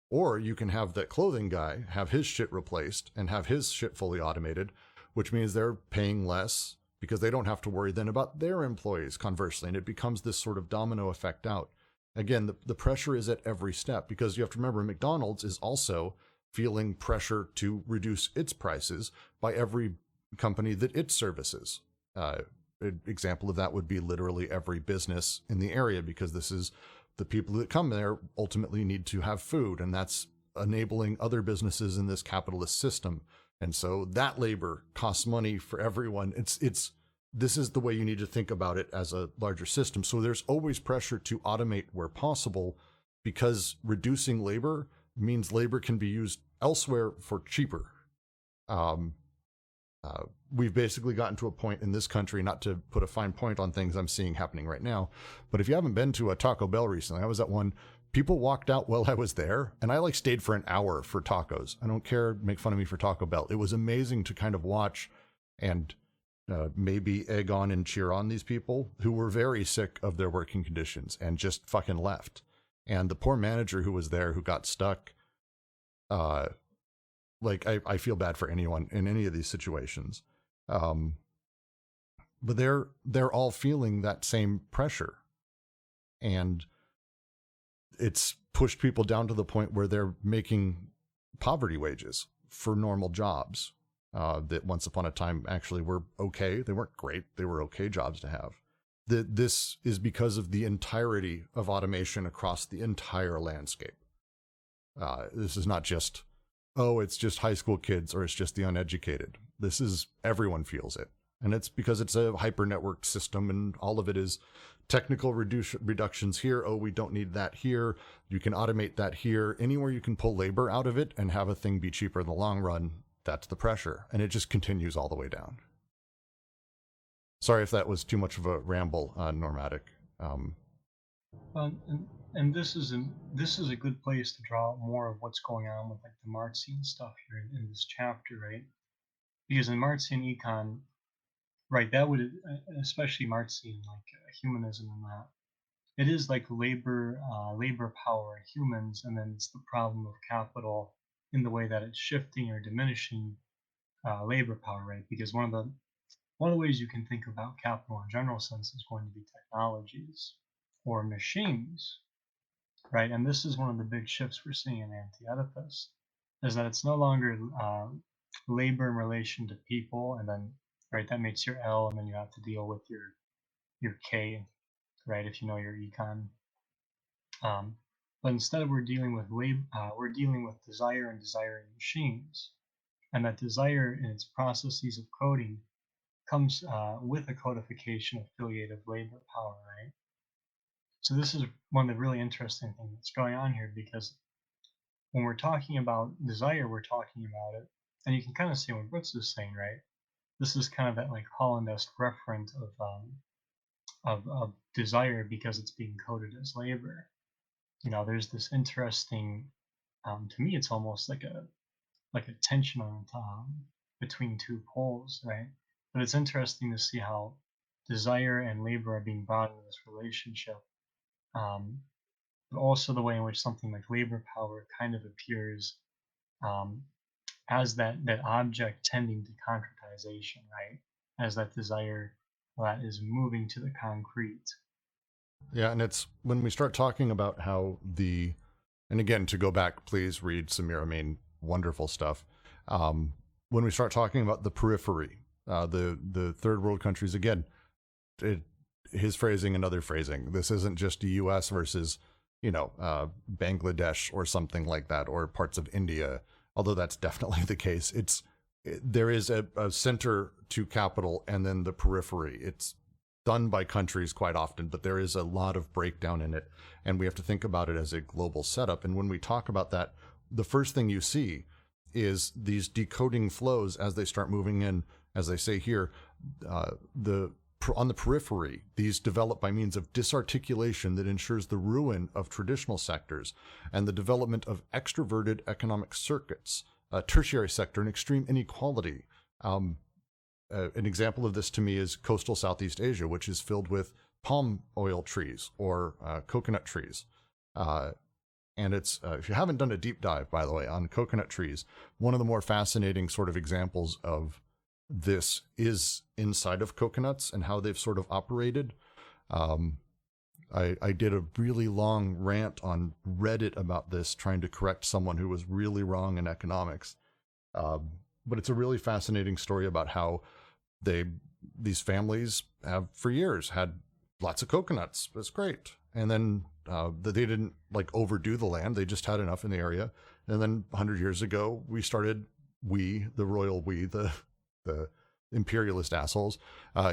Or you can have that clothing guy have his shit replaced and have his shit fully automated, which means they're paying less because they don't have to worry then about their employees, conversely. And it becomes this sort of domino effect out. Again, the pressure is at every step, because you have to remember McDonald's is also feeling pressure to reduce its prices by every company that it services. An example of that would be literally every business in the area, because this is the people that come there ultimately need to have food, and that's enabling other businesses in this capitalist system. And so that labor costs money for everyone. This is the way you need to think about it as a larger system. So there's always pressure to automate where possible, because reducing labor means labor can be used elsewhere for cheaper. We've basically gotten to a point in this country, not to put a fine point on things I'm seeing happening right now, but if you haven't been to a Taco Bell recently, I was at one, people walked out while I was there, and I stayed for an hour for tacos. I don't care, make fun of me for Taco Bell. It was amazing to kind of watch and maybe egg on and cheer on these people who were very sick of their working conditions and just fucking left. And the poor manager who was there, who got stuck, I feel bad for anyone in any of these situations. But they're all feeling that same pressure. And it's pushed people down to the point where they're making poverty wages for normal jobs that once upon a time actually were okay. They weren't great. They were okay jobs to have. This is because of the entirety of automation across the entire landscape. This is not just, oh, it's just high school kids or it's just the uneducated. This is, everyone feels it. And it's because it's a hyper-networked system, and all of it is technical reductions here. Oh, we don't need that here. You can automate that here. Anywhere you can pull labor out of it and have a thing be cheaper in the long run, that's the pressure. And it just continues all the way down. Sorry if that was too much of a ramble on Normatic. And this is a good place to draw out more of what's going on with the Marxian stuff here in this chapter, right? Because in Marxian econ, right, that would, especially Marxian, humanism and that, it is labor power, humans, and then it's the problem of capital in the way that it's shifting or diminishing labor power, right? Because one of the ways you can think about capital in general sense is going to be technologies. or machines, right? And this is one of the big shifts we're seeing in Anti-Oedipus, is that it's no longer labor in relation to people, and then right that makes your L, and then you have to deal with your K, right? If you know your econ. But instead we're dealing with we're dealing with desire and desiring machines, and that desire in its processes of coding comes with a codification of affiliative labor power, right? So this is one of the really interesting things that's going on here, because when we're talking about desire, we're talking about it, and you can kind of see what Brooks is saying, right? This is kind of that like Holland-esque referent of desire because it's being coded as labor. There's this interesting, to me, it's almost like a tension on between two poles, right? But it's interesting to see how desire and labor are being brought into this relationship, but also the way in which something like labor power kind of appears as that object tending to concretization, right? As that desire that is moving to the concrete. Yeah, and it's when we start talking about how and again, to go back, please read Samir Amin, wonderful stuff. When we start talking about the periphery, the third world countries, again, his phrasing and other phrasing, this isn't just the U.S. versus, Bangladesh or something like that, or parts of India, although that's definitely the case. There is a center to capital and then the periphery. It's done by countries quite often, but there is a lot of breakdown in it, and we have to think about it as a global setup. And when we talk about that, the first thing you see is these decoding flows as they start moving in, as they say here, on the periphery, these develop by means of disarticulation that ensures the ruin of traditional sectors and the development of extroverted economic circuits, tertiary sector, and extreme inequality. An example of this to me is coastal Southeast Asia, which is filled with palm oil trees or coconut trees. And it's, if you haven't done a deep dive, by the way, on coconut trees, one of the more fascinating sort of examples of this is inside of coconuts and how they've sort of operated. I did a really long rant on Reddit about this, trying to correct someone who was really wrong in economics. But it's a really fascinating story about how these families have for years had lots of coconuts. It's great. And then they didn't like overdo the land. They just had enough in the area. And then 100 years ago, the royal we, the imperialist assholes,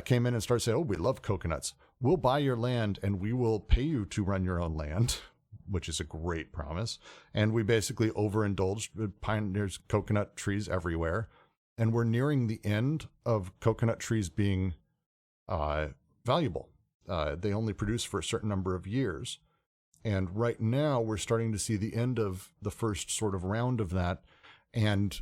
came in and started saying, oh, we love coconuts. We'll buy your land and we will pay you to run your own land, which is a great promise. And we basically overindulged with pioneers, coconut trees everywhere. And we're nearing the end of coconut trees being valuable. They only produce for a certain number of years. And right now we're starting to see the end of the first sort of round of that. And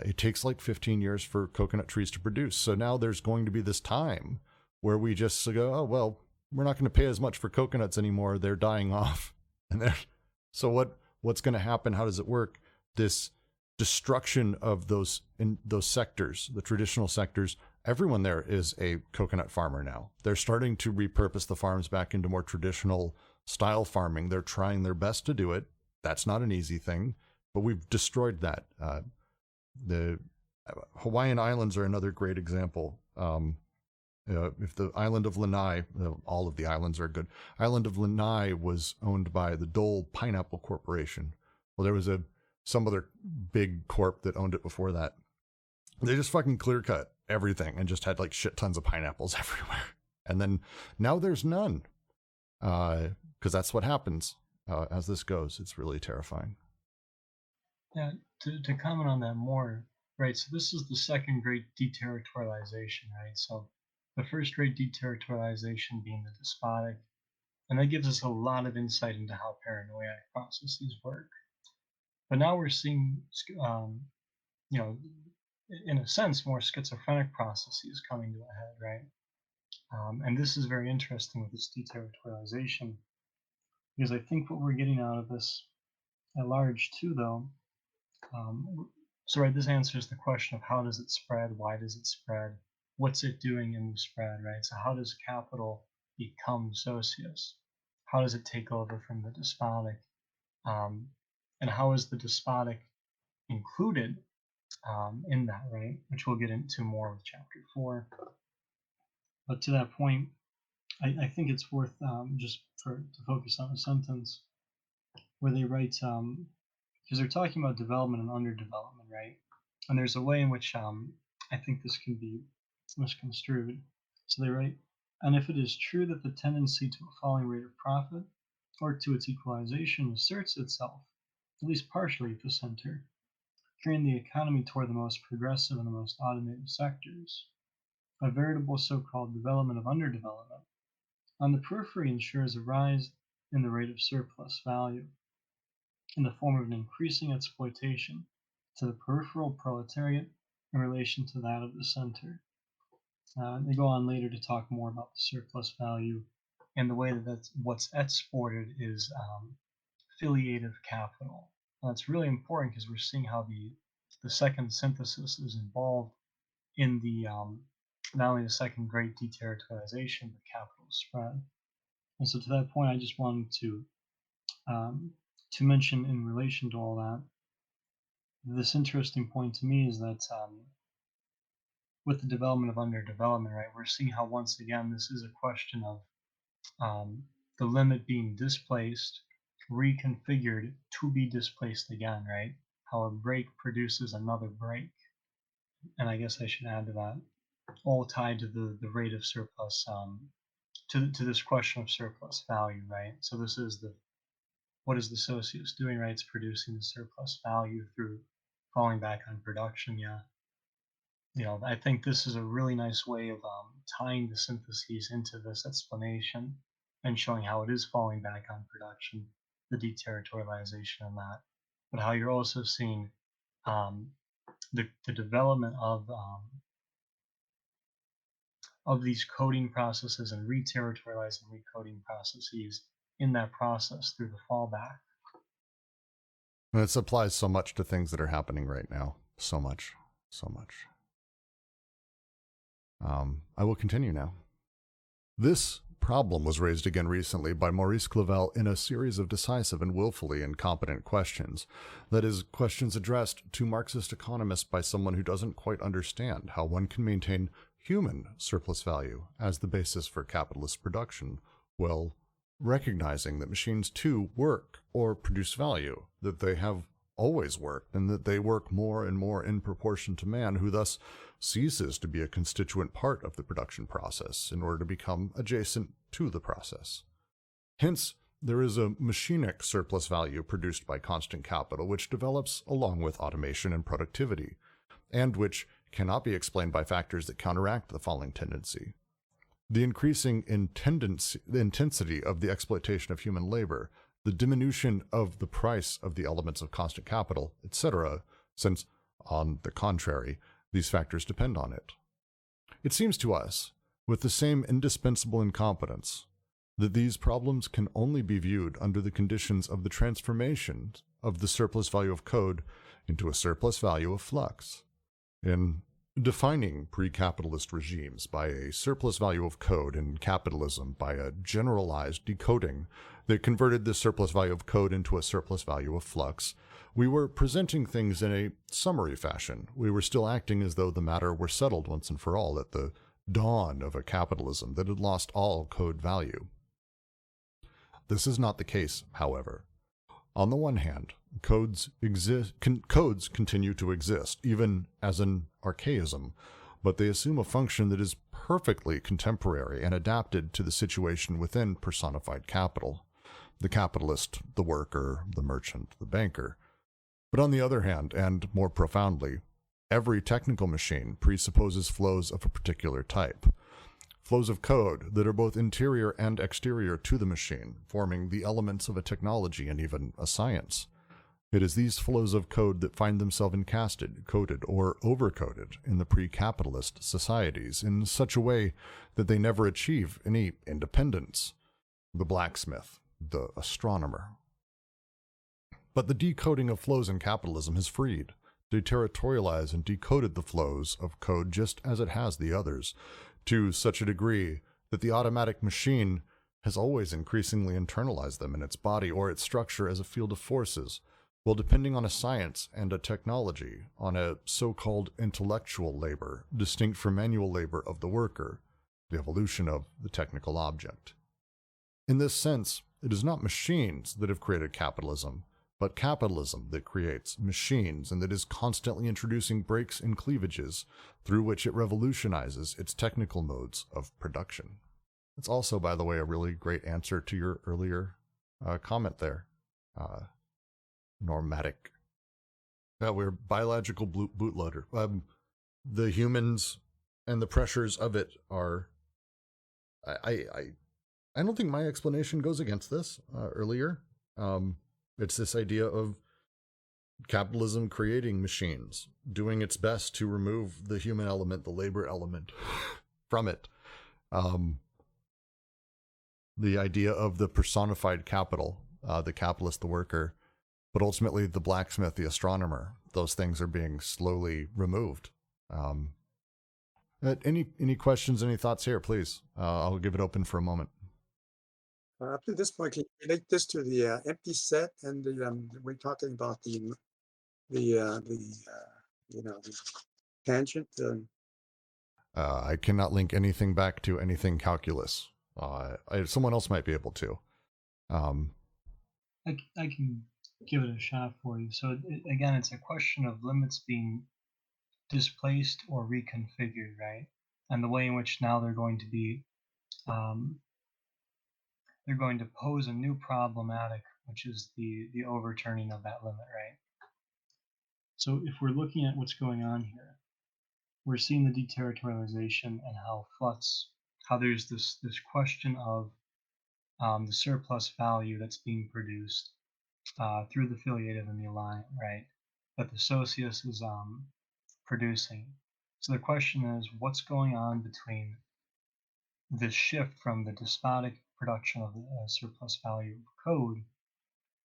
it takes like 15 years for coconut trees to produce. So now there's going to be this time where we just go, oh, well, we're not going to pay as much for coconuts anymore. They're dying off. So what's going to happen? How does it work? This destruction of those sectors, the traditional sectors, everyone there is a coconut farmer now. They're starting to repurpose the farms back into more traditional style farming. They're trying their best to do it. That's not an easy thing, but we've destroyed that. The Hawaiian Islands are another great example. If the island of Lanai, all of the islands are good. Island of Lanai was owned by the Dole Pineapple Corporation. Well, there was some other big corp that owned it before that. They just fucking clear cut everything and just had like shit tons of pineapples everywhere. And then now there's none, because that's what happens as this goes. It's really terrifying. Yeah, to comment on that more, right? So this is the second great deterritorialization, right? So the first great deterritorialization being the despotic, and that gives us a lot of insight into how paranoiac processes work. But now we're seeing, in a sense, more schizophrenic processes coming to a head, right? And this is very interesting with this deterritorialization, because I think what we're getting out of this at large too, though, so right, this answers the question of how does it spread, why does it spread, what's it doing in the spread, right? So how does capital become socius? how does it take over from the despotic, and how is the despotic included in that, right? Which we'll get into more with chapter 4. But to that point, I think it's worth just to focus on a sentence where they write, because they're talking about development and underdevelopment, right? And there's a way in which I think this can be misconstrued. So they write, and if it is true that the tendency to a falling rate of profit or to its equalization asserts itself, at least partially at the center, carrying the economy toward the most progressive and the most automated sectors, a veritable so-called development of underdevelopment, on the periphery ensures a rise in the rate of surplus value, in the form of an increasing exploitation to the peripheral proletariat in relation to that of the center. They go on later to talk more about the surplus value and the way that what's exported is affiliative capital. And that's really important because we're seeing how the second synthesis is involved in the not only the second great deterritorialization, but capital spread. And so to that point, I just wanted to mention in relation to all that, this interesting point to me is that with the development of underdevelopment, right, we're seeing how once again this is a question of the limit being displaced, reconfigured to be displaced again, right? How a break produces another break. And I guess I should add to that, all tied to the rate of surplus, to this question of surplus value, right? So this is what is the socius doing, right? It's producing the surplus value through falling back on production, yeah. I think this is a really nice way of tying the syntheses into this explanation and showing how it is falling back on production, the deterritorialization and that, but how you're also seeing the development of these coding processes and re-territorializing recoding processes in that process through the fallback. And it applies so much to things that are happening right now. So much. I will continue now. This problem was raised again recently by Maurice Clavel in a series of decisive and willfully incompetent questions. That is, questions addressed to Marxist economists by someone who doesn't quite understand how one can maintain human surplus value as the basis for capitalist production, while recognizing that machines too work or produce value, that they have always worked, and that they work more and more in proportion to man, who thus ceases to be a constituent part of the production process in order to become adjacent to the process. Hence, there is a machinic surplus value produced by constant capital, which develops along with automation and productivity, and which cannot be explained by factors that counteract the falling tendency. The increasing intensity of the exploitation of human labor, the diminution of the price of the elements of constant capital, etc., since, on the contrary, these factors depend on it. It seems to us, with the same indispensable incompetence, that these problems can only be viewed under the conditions of the transformation of the surplus value of code into a surplus value of flux. In defining pre-capitalist regimes by a surplus value of code and capitalism by a generalized decoding that converted the surplus value of code into a surplus value of flux, we were presenting things in a summary fashion. We were still acting as though the matter were settled once and for all at the dawn of a capitalism that had lost all code value. This is not the case, however. On the one hand, codes continue to exist, even as an archaism, but they assume a function that is perfectly contemporary and adapted to the situation within personified capital: the capitalist, the worker, the merchant, the banker. But on the other hand, and more profoundly, every technical machine presupposes flows of a particular type. Flows of code that are both interior and exterior to the machine, forming the elements of a technology and even a science. It is these flows of code that find themselves encasted, coded, or overcoded in the pre-capitalist societies in such a way that they never achieve any independence. The blacksmith, the astronomer. But the decoding of flows in capitalism has freed, deterritorialized, and decoded the flows of code just as it has the others, to such a degree that the automatic machine has always increasingly internalized them in its body or its structure as a field of forces, while depending on a science and a technology, on a so-called intellectual labor, distinct from manual labor of the worker, the evolution of the technical object. In this sense, it is not machines that have created capitalism, but capitalism that creates machines and that is constantly introducing breaks and cleavages through which it revolutionizes its technical modes of production. That's also, by the way, a really great answer to your earlier comment there. Normatic. We're biological bootloader. The humans and the pressures of it are... I don't think my explanation goes against this earlier. It's this idea of capitalism creating machines, doing its best to remove the human element, the labor element from it. The idea of the personified capital, the capitalist, the worker, but ultimately the blacksmith, the astronomer, those things are being slowly removed. Any questions, any thoughts here, please? I'll give it open for a moment. Up to this point, can you relate this to the empty set and the we're talking about the tangent? I cannot link anything back to anything calculus. Someone else might be able to. I can give it a shot for you. So again, it's a question of limits being displaced or reconfigured, right? And the way in which now they're going to be, they're going to pose a new problematic, which is the overturning of that limit, right? So if we're looking at what's going on here, we're seeing the deterritorialization and how there's this question of the surplus value that's being produced through the affiliative and the alliant, right? That the socius is producing. So the question is, what's going on between this shift from the despotic production of the surplus value of code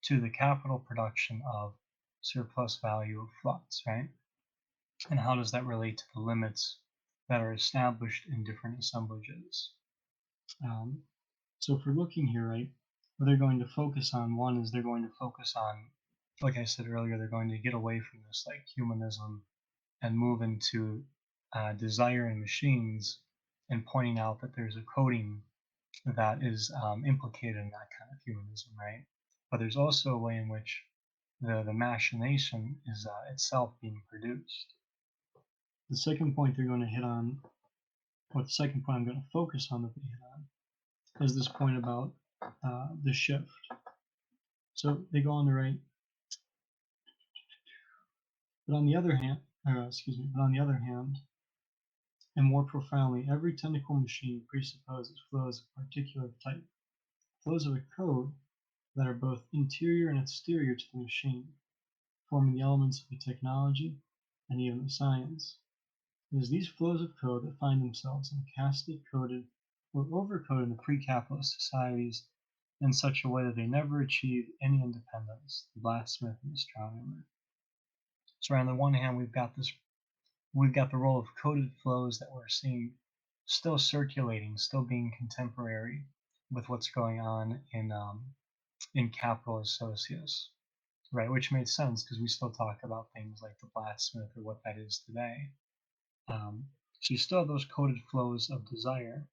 to the capital production of surplus value of flux, right? And how does that relate to the limits that are established in different assemblages? So if we're looking here, right, what they're going to focus on, one is they're going to focus on, like I said earlier, they're going to get away from this like humanism and move into desire in machines and pointing out that there's a coding that is implicated in that kind of humanism, right? But there's also a way in which the machination is itself being produced. The second point they're going to hit on, or the second point I'm going to focus on that they hit on, is this point about the shift. So they go on to write, but on the other hand, and more profoundly, every technical machine presupposes flows of particular type, flows of a code that are both interior and exterior to the machine, forming the elements of the technology and even the science. It is these flows of code that find themselves encasted, coded, or overcoded in the pre-capitalist societies in such a way that they never achieve any independence, the blacksmith and astronomer. So on the one hand, we've got the role of coded flows that we're seeing still circulating, still being contemporary with what's going on in capitalist socius, right? Which makes sense because we still talk about things like the blacksmith or what that is today. So you still have those coded flows of desire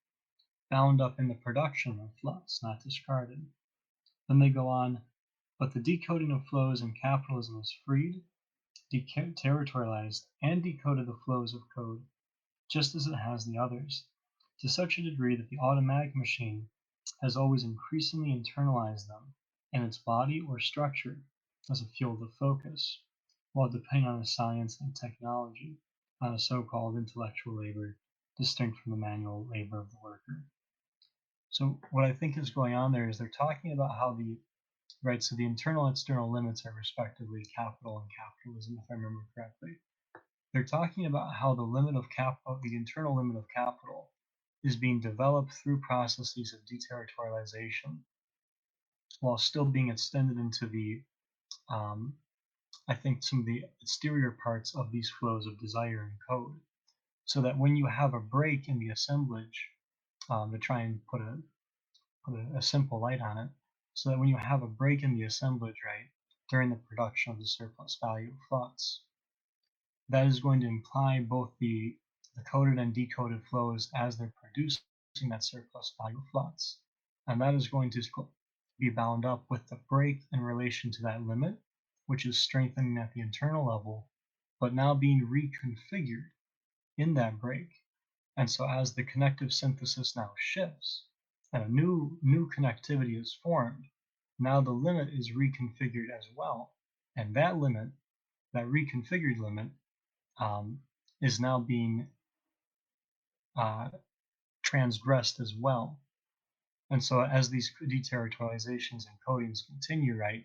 bound up in the production of flux, not discarded. Then they go on, but the decoding of flows in capitalism is freed, deterritorialized, and decoded the flows of code, just as it has the others, to such a degree that the automatic machine has always increasingly internalized them in its body or structure as a field of focus, while depending on a science and technology, on a so-called intellectual labor distinct from the manual labor of the worker. So what I think is going on there is they're talking about how so the internal and external limits are respectively capital and capitalism, if I remember correctly. They're talking about how the limit of capital, the internal limit of capital, is being developed through processes of deterritorialization, while still being extended into the, I think, some of the exterior parts of these flows of desire and code. So that when you have a break in the assemblage, to try and put put a simple light on it, so that when you have a break in the assemblage, right, during the production of the surplus value flux, that is going to imply both the coded and decoded flows as they're producing that surplus value flux. And that is going to be bound up with the break in relation to that limit, which is strengthening at the internal level, but now being reconfigured in that break. And so as the connective synthesis now shifts and a new connectivity is formed, now the limit is reconfigured as well. And that limit, that reconfigured limit, is now being transgressed as well. And so as these deterritorializations and codings continue, right,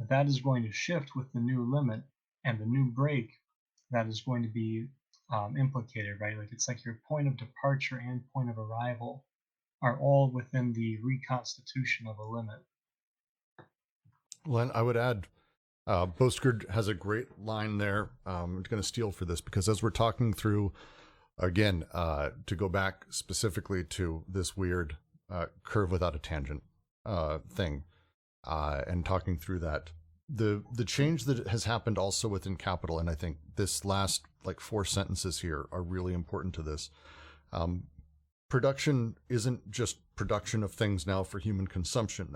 that is going to shift with the new limit and the new break that is going to be implicated, right? Like it's like your point of departure and point of arrival are all within the reconstitution of a limit. Well, and I would add, Bosgard has a great line there. I'm going to steal for this because as we're talking through, again, to go back specifically to this weird curve without a tangent thing, and talking through that, the change that has happened also within capital, and I think this last like 4 sentences here are really important to this. Production isn't just production of things now for human consumption.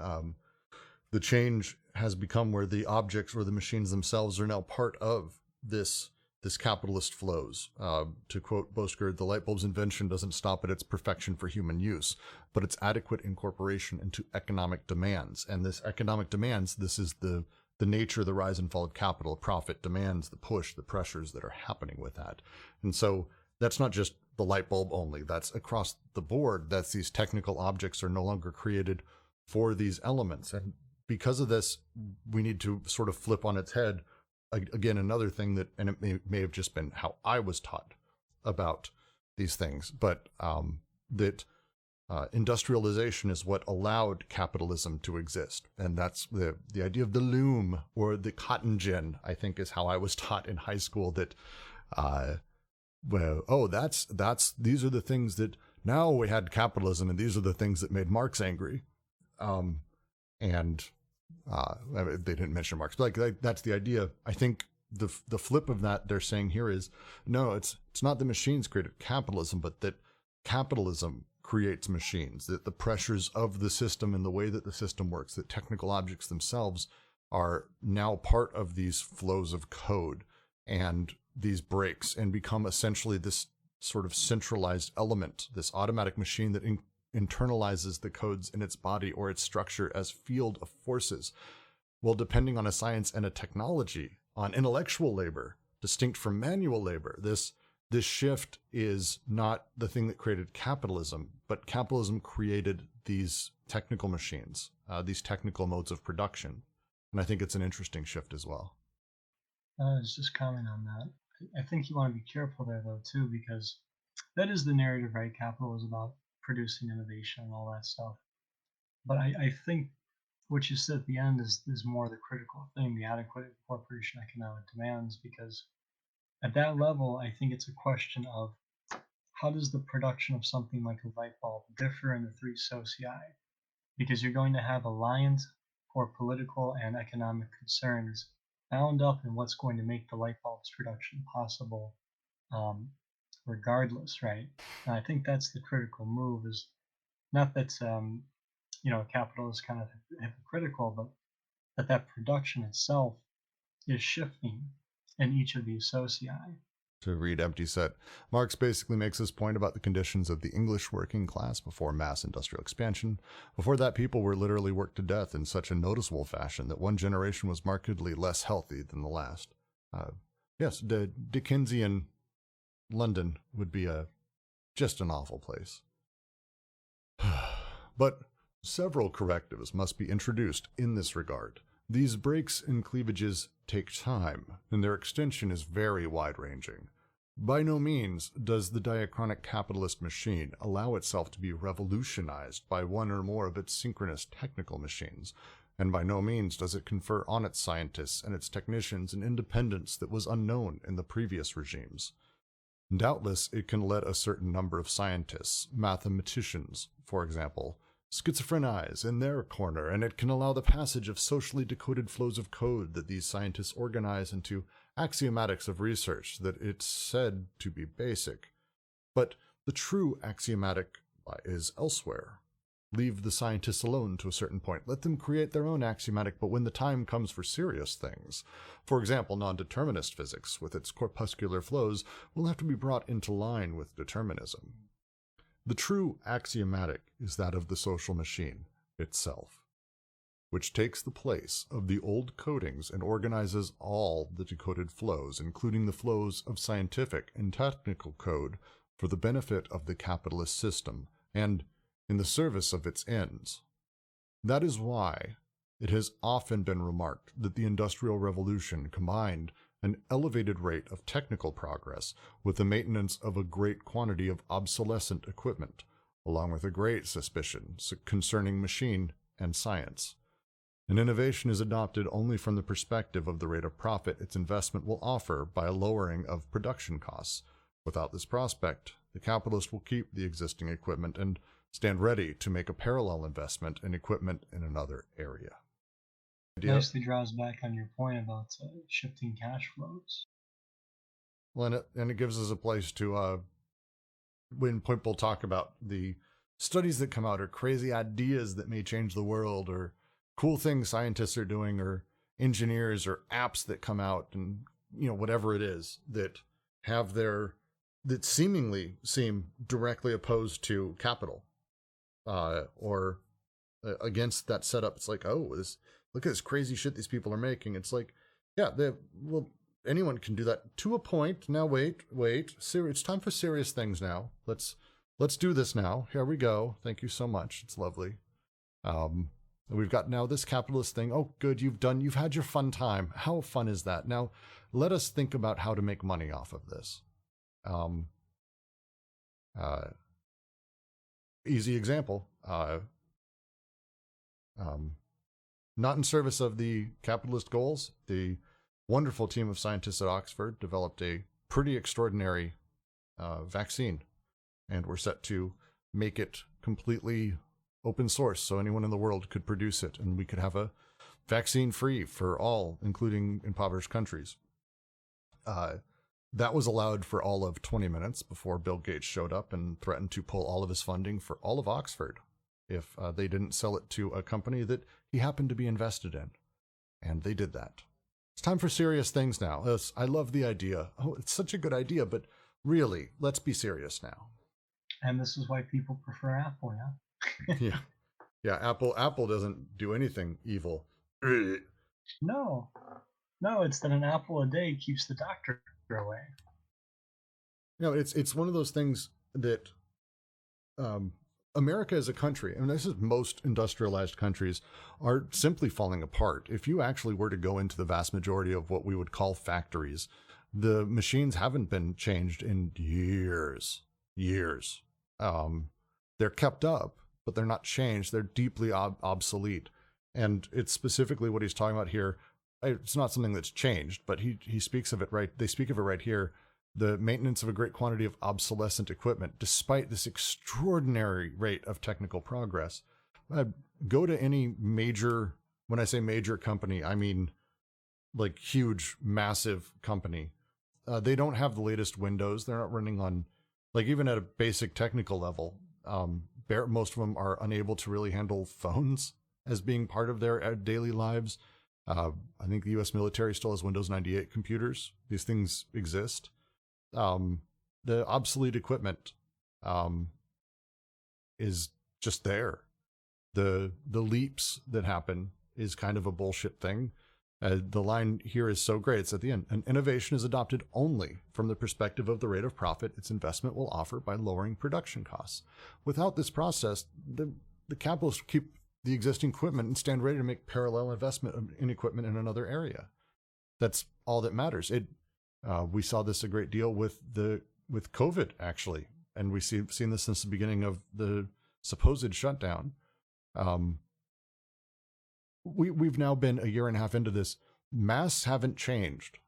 The change has become where the objects or the machines themselves are now part of this capitalist flows. To quote Bosgard, the light bulb's invention doesn't stop at its perfection for human use, but its adequate incorporation into economic demands. And this economic demands, this is the nature, the rise and fall of capital, profit demands, the push, the pressures that are happening with that. And so that's not just the light bulb only, that's across the board. That's these technical objects are no longer created for these elements. And because of this, we need to sort of flip on its head. Again, another thing that, and it may have just been how I was taught about these things, but that industrialization is what allowed capitalism to exist. And that's the idea of the loom or the cotton gin, I think is how I was taught in high school, that, these are the things that now we had capitalism and these are the things that made Marx angry. They didn't mention Marx, but like that's the idea. I think the flip of that they're saying here is, no, it's not the machines created capitalism, but that capitalism creates machines, that the pressures of the system and the way that the system works, that technical objects themselves are now part of these flows of code and these breaks and become essentially this sort of centralized element, this automatic machine that internalizes the codes in its body or its structure as field of forces. Well, depending on a science and a technology, on intellectual labor, distinct from manual labor, this shift is not the thing that created capitalism, but capitalism created these technical machines, these technical modes of production. And I think it's an interesting shift as well. I was just commenting on that. I think you want to be careful there, though, too, because that is the narrative, right? Capital is about producing innovation and all that stuff. But I think what you said at the end is more the critical thing, the adequate incorporation of economic demands, because at that level, I think it's a question of how does the production of something like a light bulb differ in the 3 socii? Because you're going to have alliance for political and economic concerns bound up in what's going to make the light bulb's production possible, regardless, right? And I think that's the critical move, is not that, capital is kind of hypocritical, but that production itself is shifting in each of these socii. To read Empty Set, Marx basically makes this point about the conditions of the English working class before mass industrial expansion. Before that, people were literally worked to death in such a noticeable fashion that one generation was markedly less healthy than the last. Yes, the Dickensian London would be just an awful place. But several correctives must be introduced in this regard. These breaks and cleavages take time, and their extension is very wide-ranging. By no means does the diachronic capitalist machine allow itself to be revolutionized by one or more of its synchronous technical machines, and by no means does it confer on its scientists and its technicians an independence that was unknown in the previous regimes. Doubtless, it can let a certain number of scientists, mathematicians, for example, schizophrenize in their corner, and it can allow the passage of socially decoded flows of code that these scientists organize into axiomatics of research that it's said to be basic. But the true axiomatic is elsewhere. Leave the scientists alone to a certain point. Let them create their own axiomatic, but when the time comes for serious things, for example, non-determinist physics with its corpuscular flows, will have to be brought into line with determinism. The true axiomatic is that of the social machine itself, which takes the place of the old codings and organizes all the decoded flows, including the flows of scientific and technical code, for the benefit of the capitalist system and in the service of its ends. That is why it has often been remarked that the Industrial Revolution combined an elevated rate of technical progress with the maintenance of a great quantity of obsolescent equipment, along with a great suspicion concerning machine and science. An innovation is adopted only from the perspective of the rate of profit its investment will offer by a lowering of production costs. Without this prospect, the capitalist will keep the existing equipment and stand ready to make a parallel investment in equipment in another area. Nicely draws back on your point about shifting cash flows. Well, and it gives us a place to, when people talk about the studies that come out or crazy ideas that may change the world or cool things scientists are doing or engineers or apps that come out and, whatever it is that have that seemingly seem directly opposed to capital or against that setup. It's like, look at this crazy shit these people are making. It's like, yeah, anyone can do that to a point. Now, wait. It's time for serious things now. Let's do this now. Here we go. Thank you so much. It's lovely. We've got now this capitalist thing. Oh, good. You've had your fun time. How fun is that? Now, let us think about how to make money off of this. Easy example. Not in service of the capitalist goals, the wonderful team of scientists at Oxford developed a pretty extraordinary vaccine, and were set to make it completely open source so anyone in the world could produce it, and we could have a vaccine free for all, including impoverished countries. That was allowed for all of 20 minutes before Bill Gates showed up and threatened to pull all of his funding for all of Oxford if they didn't sell it to a company that he happened to be invested in. And they did that. It's time for serious things now. I love the idea. Oh, it's such a good idea, but really, let's be serious now. And this is why people prefer Apple, yeah? Yeah, Apple doesn't do anything evil. No, it's that an apple a day keeps the doctor away. It's one of those things that America as a country, and this is most industrialized countries, are simply falling apart. If you actually were to go into the vast majority of what we would call factories, the machines haven't been changed in years. They're kept up, but they're not changed. They're deeply obsolete. And it's specifically what he's talking about here. It's not something that's changed, but he speaks of it right. They speak of it right here. The maintenance of a great quantity of obsolescent equipment, despite this extraordinary rate of technical progress. Go to any major, when I say major company, I mean like huge, massive company. They don't have the latest Windows. They're not running on, like even at a basic technical level, most of them are unable to really handle phones as being part of their daily lives. I think the U.S. military still has Windows 98 computers. These things exist. The obsolete equipment is just there. The leaps that happen is kind of a bullshit thing. The line here is so great. It's at the end. An innovation is adopted only from the perspective of the rate of profit its investment will offer by lowering production costs. Without this process, the capitalists keep the existing equipment and stand ready to make parallel investment in equipment in another area. That's all that matters. We saw this a great deal with COVID, actually, and we've seen this since the beginning of the supposed shutdown. We've now been a year and a half into this. Masks haven't changed.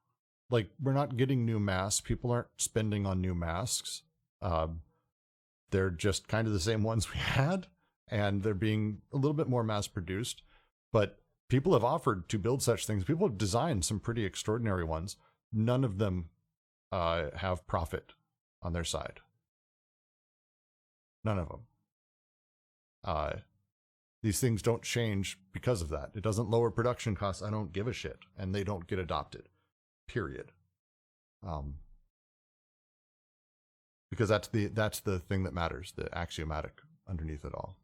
Like, we're not getting new masks. People aren't spending on new masks. They're just kind of the same ones we had. and they're being a little bit more mass produced, but people have offered to build such things. People have designed some pretty extraordinary ones. None of them have profit on their side. None of them. These things don't change because of that. It doesn't lower production costs. I don't give a shit. And they don't get adopted. Period. Because that's the thing that matters, the axiomatic underneath it all.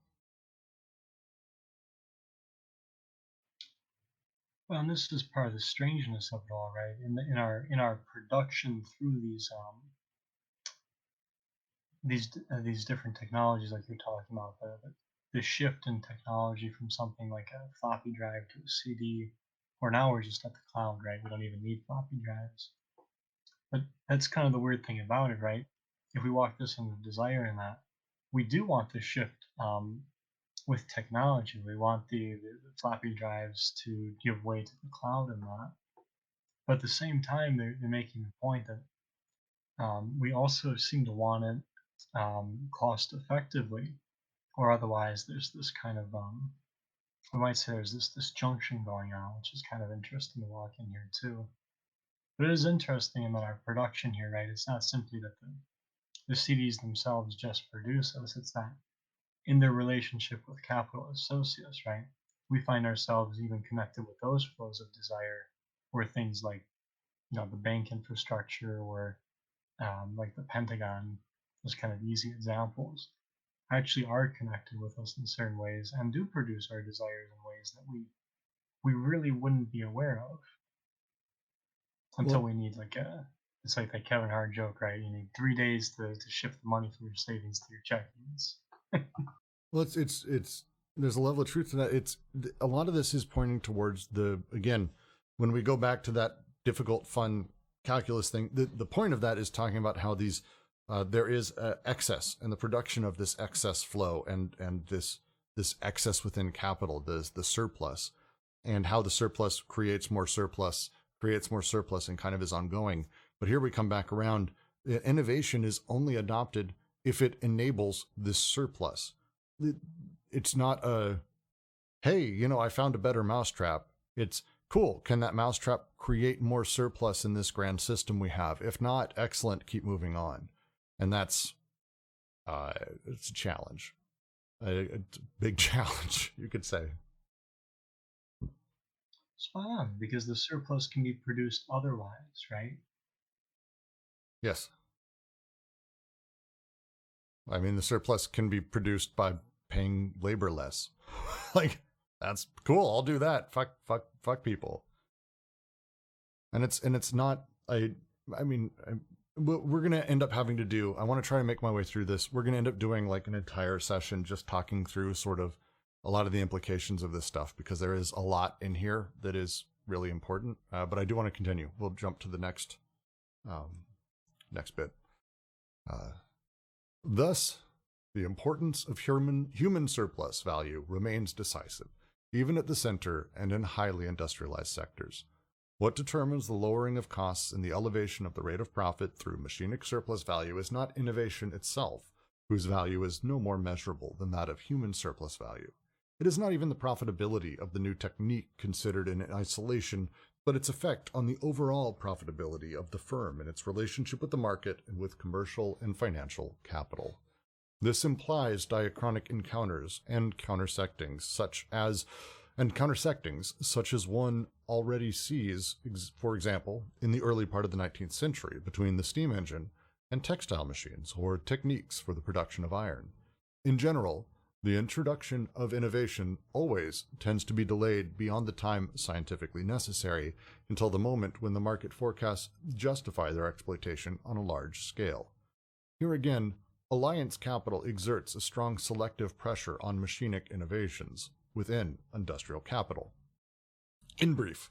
Well, and this is part of the strangeness of it all, right? In our production through these different technologies, like you're talking about, the shift in technology from something like a floppy drive to a CD, or now we're just at the cloud, right? We don't even need floppy drives. But that's kind of the weird thing about it, right? If we walk this in the desire in that, we do want the shift with technology. We want the floppy drives to give way to the cloud and that. But at the same time, they're making the point that we also seem to want it cost effectively, or otherwise there's this kind of we might say there's this junction going on, which is kind of interesting to walk in here too. But it is interesting about our production here, right? It's not simply that the CDs themselves just produce us, it's that in their relationship with capitalist socius, right? We find ourselves even connected with those flows of desire, where things like, you know, the bank infrastructure or like the Pentagon, those kind of easy examples, actually are connected with us in certain ways and do produce our desires in ways that we really wouldn't be aware of until we need it's like that Kevin Hart joke, right? You need 3 days to shift the money from your savings to your checkings. Well, it's there's a level of truth to that. It's a lot of this is pointing towards again, when we go back to that difficult, fun calculus thing, the point of that is talking about how these there is excess and the production of this excess flow and this excess within capital, the surplus, and how the surplus creates more surplus and kind of is ongoing. But here we come back around. Innovation is only adopted if it enables this surplus. It's not hey, you know, I found a better mousetrap. It's cool. Can that mousetrap create more surplus in this grand system we have? If not, excellent. Keep moving on. And that's it's a challenge, a big challenge, you could say. Spot on, because the surplus can be produced otherwise, right? Yes. I mean, the surplus can be produced by paying labor less. Like, that's cool. I'll do that. Fuck people. And it's not we're going to end up having to do, I want to try to make my way through this. We're going to end up doing like an entire session just talking through sort of a lot of the implications of this stuff, because there is a lot in here that is really important. But I do want to continue. We'll jump to the next bit. Thus, the importance of human surplus value remains decisive, even at the center and in highly industrialized sectors. What determines the lowering of costs and the elevation of the rate of profit through machinic surplus value is not innovation itself, whose value is no more measurable than that of human surplus value. It is not even the profitability of the new technique considered in isolation, but its effect on the overall profitability of the firm and its relationship with the market and with commercial and financial capital. This implies diachronic encounters and countersectings, such as one already sees, for example, in the early part of the 19th century between the steam engine and textile machines or techniques for the production of iron. In general, the introduction of innovation always tends to be delayed beyond the time scientifically necessary until the moment when the market forecasts justify their exploitation on a large scale. Here again, alliance capital exerts a strong selective pressure on machinic innovations within industrial capital. In brief,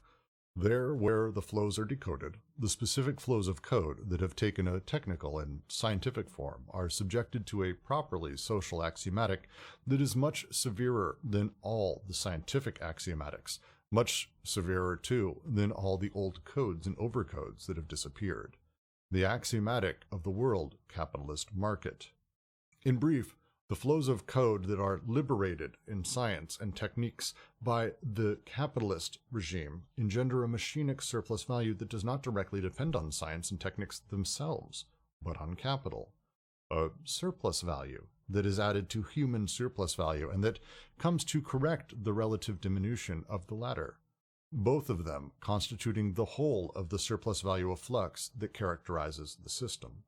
there where the flows are decoded, the specific flows of code that have taken a technical and scientific form are subjected to a properly social axiomatic that is much severer than all the scientific axiomatics, much severer too than all the old codes and overcodes that have disappeared. The axiomatic of the world capitalist market. In brief, The flows of code that are liberated in science and techniques by the capitalist regime engender a machinic surplus value that does not directly depend on science and techniques themselves, but on capital. A surplus value that is added to human surplus value and that comes to correct the relative diminution of the latter, both of them constituting the whole of the surplus value of flux that characterizes the system.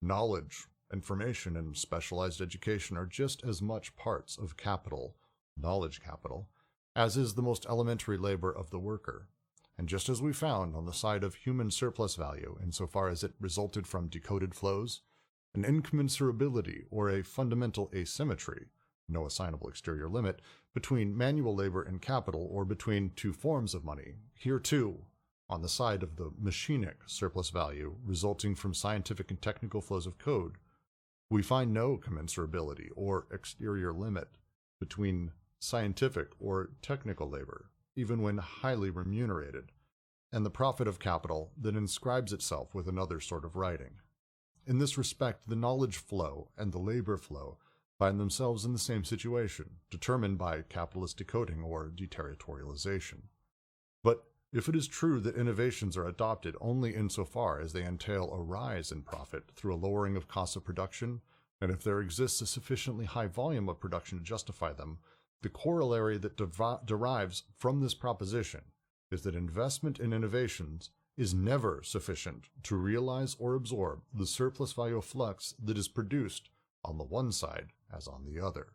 Knowledge, information, and specialized education are just as much parts of capital, knowledge capital, as is the most elementary labor of the worker. And just as we found on the side of human surplus value, insofar as it resulted from decoded flows, an incommensurability or a fundamental asymmetry, no assignable exterior limit, between manual labor and capital, or between two forms of money, here too, on the side of the machinic surplus value resulting from scientific and technical flows of code, we find no commensurability or exterior limit between scientific or technical labor, even when highly remunerated, and the profit of capital that inscribes itself with another sort of writing. In this respect, the knowledge flow and the labor flow find themselves in the same situation, determined by capitalist decoding or deterritorialization. But if it is true that innovations are adopted only insofar as they entail a rise in profit through a lowering of costs of production, and if there exists a sufficiently high volume of production to justify them, the corollary that derives from this proposition is that investment in innovations is never sufficient to realize or absorb the surplus value of flux that is produced on the one side as on the other.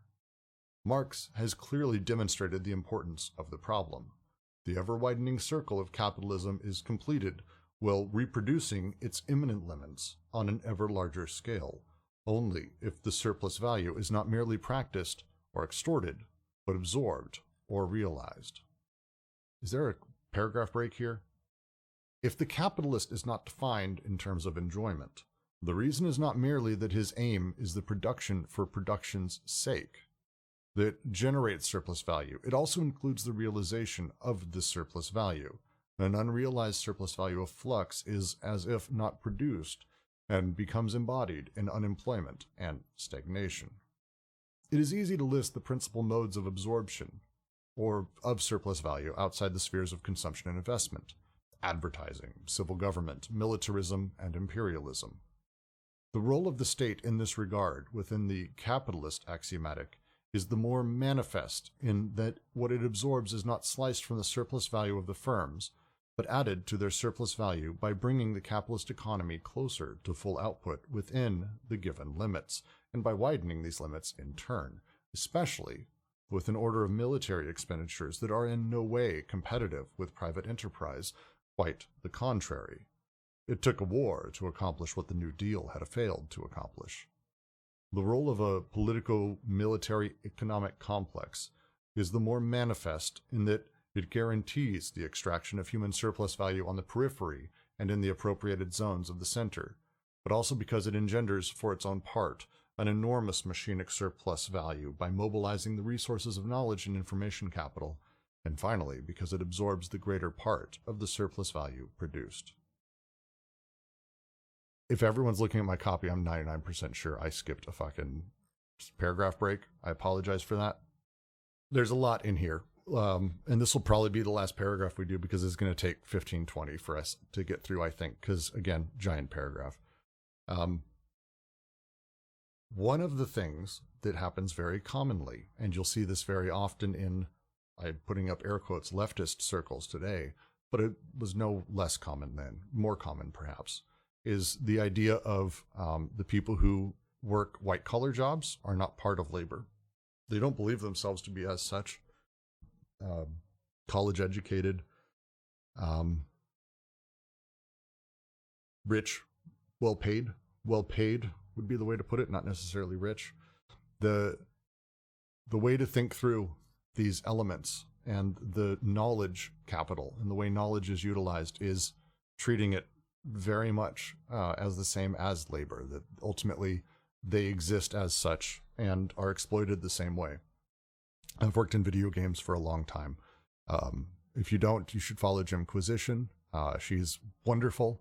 Marx has clearly demonstrated the importance of the problem. The ever-widening circle of capitalism is completed while reproducing its imminent limits on an ever larger scale, only if the surplus value is not merely practiced or extorted, but absorbed or realized. Is there a paragraph break here? If the capitalist is not defined in terms of enjoyment, the reason is not merely that his aim is the production for production's sake that generates surplus value. It also includes the realization of this surplus value. An unrealized surplus value of flux is as if not produced and becomes embodied in unemployment and stagnation. It is easy to list the principal modes of absorption or of surplus value outside the spheres of consumption and investment: advertising, civil government, militarism, and imperialism. The role of the state in this regard within the capitalist axiomatic is the more manifest in that what it absorbs is not sliced from the surplus value of the firms, but added to their surplus value by bringing the capitalist economy closer to full output within the given limits, and by widening these limits in turn, especially with an order of military expenditures that are in no way competitive with private enterprise, quite the contrary. It took a war to accomplish what the New Deal had failed to accomplish. The role of a politico-military economic complex is the more manifest in that it guarantees the extraction of human surplus value on the periphery and in the appropriated zones of the center, but also because it engenders for its own part an enormous machinic surplus value by mobilizing the resources of knowledge and information capital, and finally because it absorbs the greater part of the surplus value produced. If everyone's looking at my copy, I'm 99% sure I skipped a fucking paragraph break. I apologize for that. There's a lot in here. And this will probably be the last paragraph we do because it's going to take 15-20 for us to get through, I think, because, again, giant paragraph. One of the things that happens very commonly, and you'll see this very often in, I'm putting up air quotes, leftist circles today, but it was no less common then, more common perhaps, is the idea of the people who work white-collar jobs are not part of labor. They don't believe themselves to be as such. College-educated, rich, well-paid would be the way to put it, not necessarily rich. The way to think through these elements and the knowledge capital and the way knowledge is utilized is treating it very much as the same as labor, that ultimately they exist as such and are exploited the same way. I've worked in video games for a long time. If you don't, you should follow Jimquisition. She's wonderful,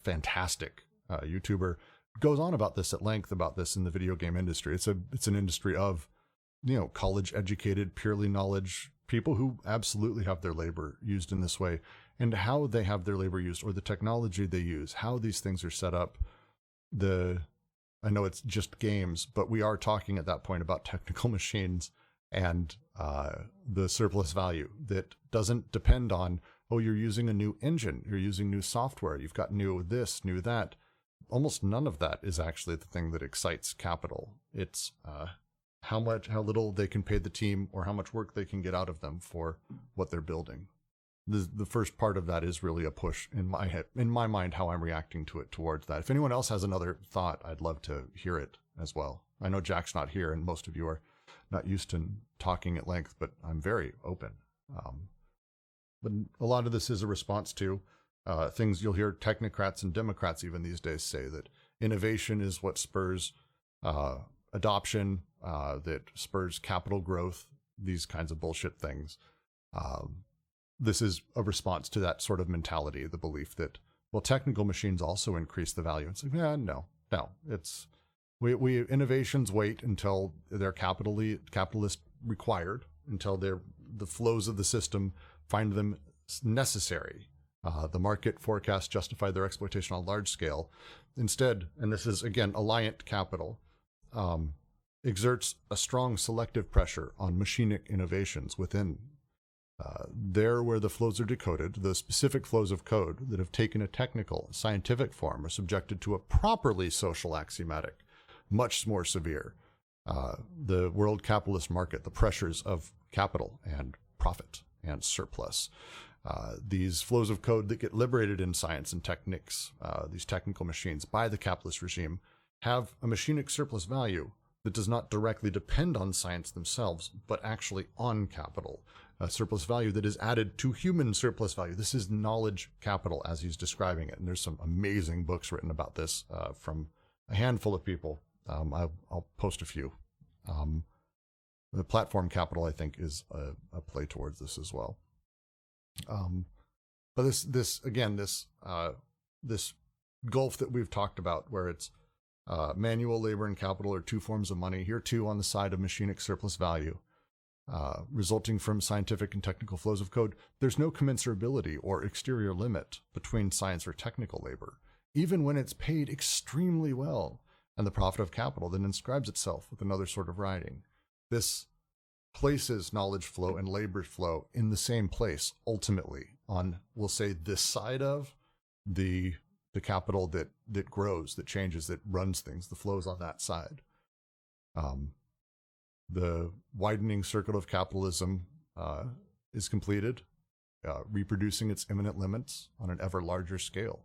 fantastic YouTuber. goes on about this at length about this in the video game industry. It's an industry of, college educated, purely knowledge people who absolutely have their labor used in this way, and how they have their labor used, or the technology they use, how these things are set up. I know it's just games, but we are talking at that point about technical machines and the surplus value that doesn't depend on, oh, you're using a new engine, you're using new software, you've got new this, new that. Almost none of that is actually the thing that excites capital. It's how little they can pay the team, or how much work they can get out of them for what they're building. The first part of that is really a push in my mind, how I'm reacting to it towards that. If anyone else has another thought, I'd love to hear it as well. I know Jack's not here, and most of you are not used to talking at length, but I'm very open. But a lot of this is a response to things you'll hear technocrats and Democrats even these days say, that innovation is what spurs adoption, that spurs capital growth, these kinds of bullshit things. This is a response to that sort of mentality, the belief that, well, technical machines also increase the value. It's like, no. It's we innovations wait until they're capitalist required, until the flows of the system find them necessary. The market forecasts justify their exploitation on a large scale. Instead, and this is again alliant capital, exerts a strong selective pressure on machinic innovations within. There where the flows are decoded, the specific flows of code that have taken a technical, scientific form are subjected to a properly social axiomatic, much more severe. The world capitalist market, the pressures of capital and profit and surplus. These flows of code that get liberated in science and techniques, these technical machines by the capitalist regime, have a machinic surplus value that does not directly depend on science themselves, but actually on capital. A surplus value that is added to human surplus value. This is knowledge capital as he's describing it. And there's some amazing books written about this from a handful of people. I'll post a few. The platform capital, I think, is a play towards this as well. But this gulf that we've talked about, where it's manual labor and capital are two forms of money, here too on the side of machinic surplus value, resulting from scientific and technical flows of code, there's no commensurability or exterior limit between science or technical labor, even when it's paid extremely well, and the profit of capital then inscribes itself with another sort of writing. This places knowledge flow and labor flow in the same place, ultimately, on, we'll say, this side of the capital that grows, that changes, that runs things, the flows on that side. The widening circle of capitalism is completed, reproducing its imminent limits on an ever larger scale.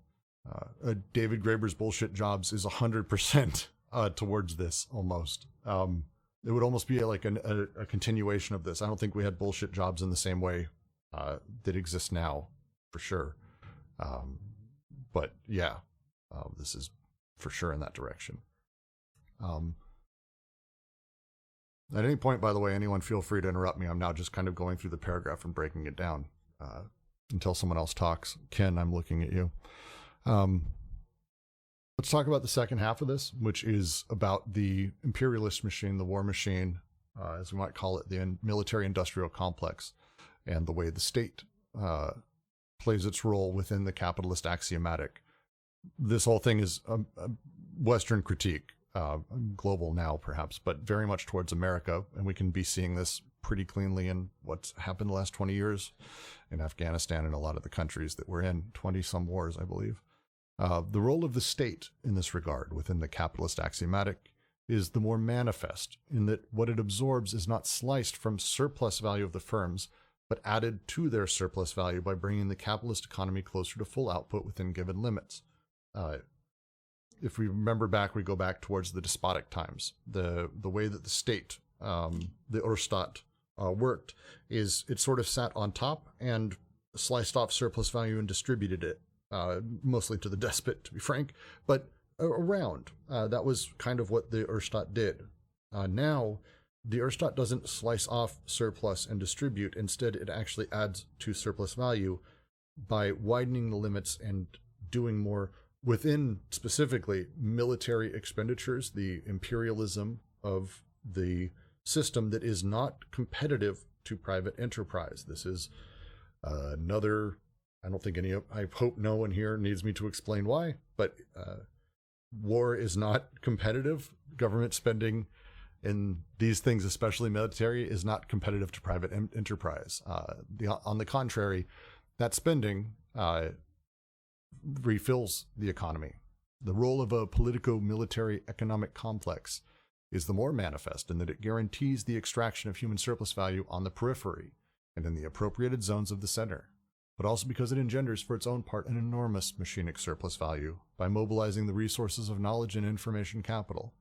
David Graeber's bullshit jobs is 100% towards this, almost. It would almost be like a continuation of this. I don't think we had bullshit jobs in the same way that exist now, for sure. But yeah, this is for sure in that direction. At any point, by the way, anyone feel free to interrupt me. I'm now just kind of going through the paragraph and breaking it down until someone else talks. Ken, I'm looking at you. Let's talk about the second half of this, which is about the imperialist machine, the war machine, as we might call it, the military-industrial complex, and the way the state plays its role within the capitalist axiomatic. This whole thing is a Western critique, global now perhaps, but very much towards America, and we can be seeing this pretty cleanly in what's happened the last 20 years in Afghanistan and a lot of the countries that we're in, 20-some wars, I believe. The role of the state in this regard within the capitalist axiomatic is the more manifest, in that what it absorbs is not sliced from surplus value of the firms, but added to their surplus value by bringing the capitalist economy closer to full output within given limits. If we remember back, we go back towards the despotic times. The way that the state, the Urstaat, worked is it sort of sat on top and sliced off surplus value and distributed it, mostly to the despot, to be frank, but around. That was kind of what the Urstaat did. Now, the Urstaat doesn't slice off surplus and distribute. Instead, it actually adds to surplus value by widening the limits and doing more within specifically military expenditures, the imperialism of the system that is not competitive to private enterprise. This is another, I don't think I hope no one here needs me to explain why, but war is not competitive. Government spending in these things, especially military, is not competitive to private enterprise. On the contrary, that spending refills the economy. The role of a politico-military economic complex is the more manifest in that it guarantees the extraction of human surplus value on the periphery and in the appropriated zones of the center, but also because it engenders for its own part an enormous machinic surplus value by mobilizing the resources of knowledge and information capital,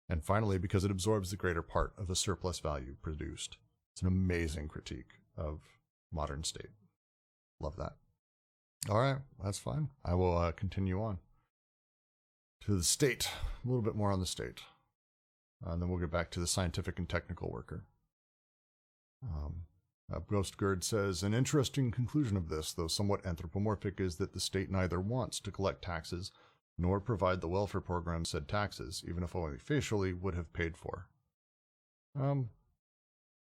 and finally because it absorbs the greater part of the surplus value produced. It's an amazing critique of modern state. Love that. All right, that's fine. I will continue on to the state, a little bit more on the state. And then we'll get back to the scientific and technical worker. Ghostgird says, an interesting conclusion of this, though somewhat anthropomorphic, is that the state neither wants to collect taxes nor provide the welfare program said taxes, even if only facially, would have paid for. I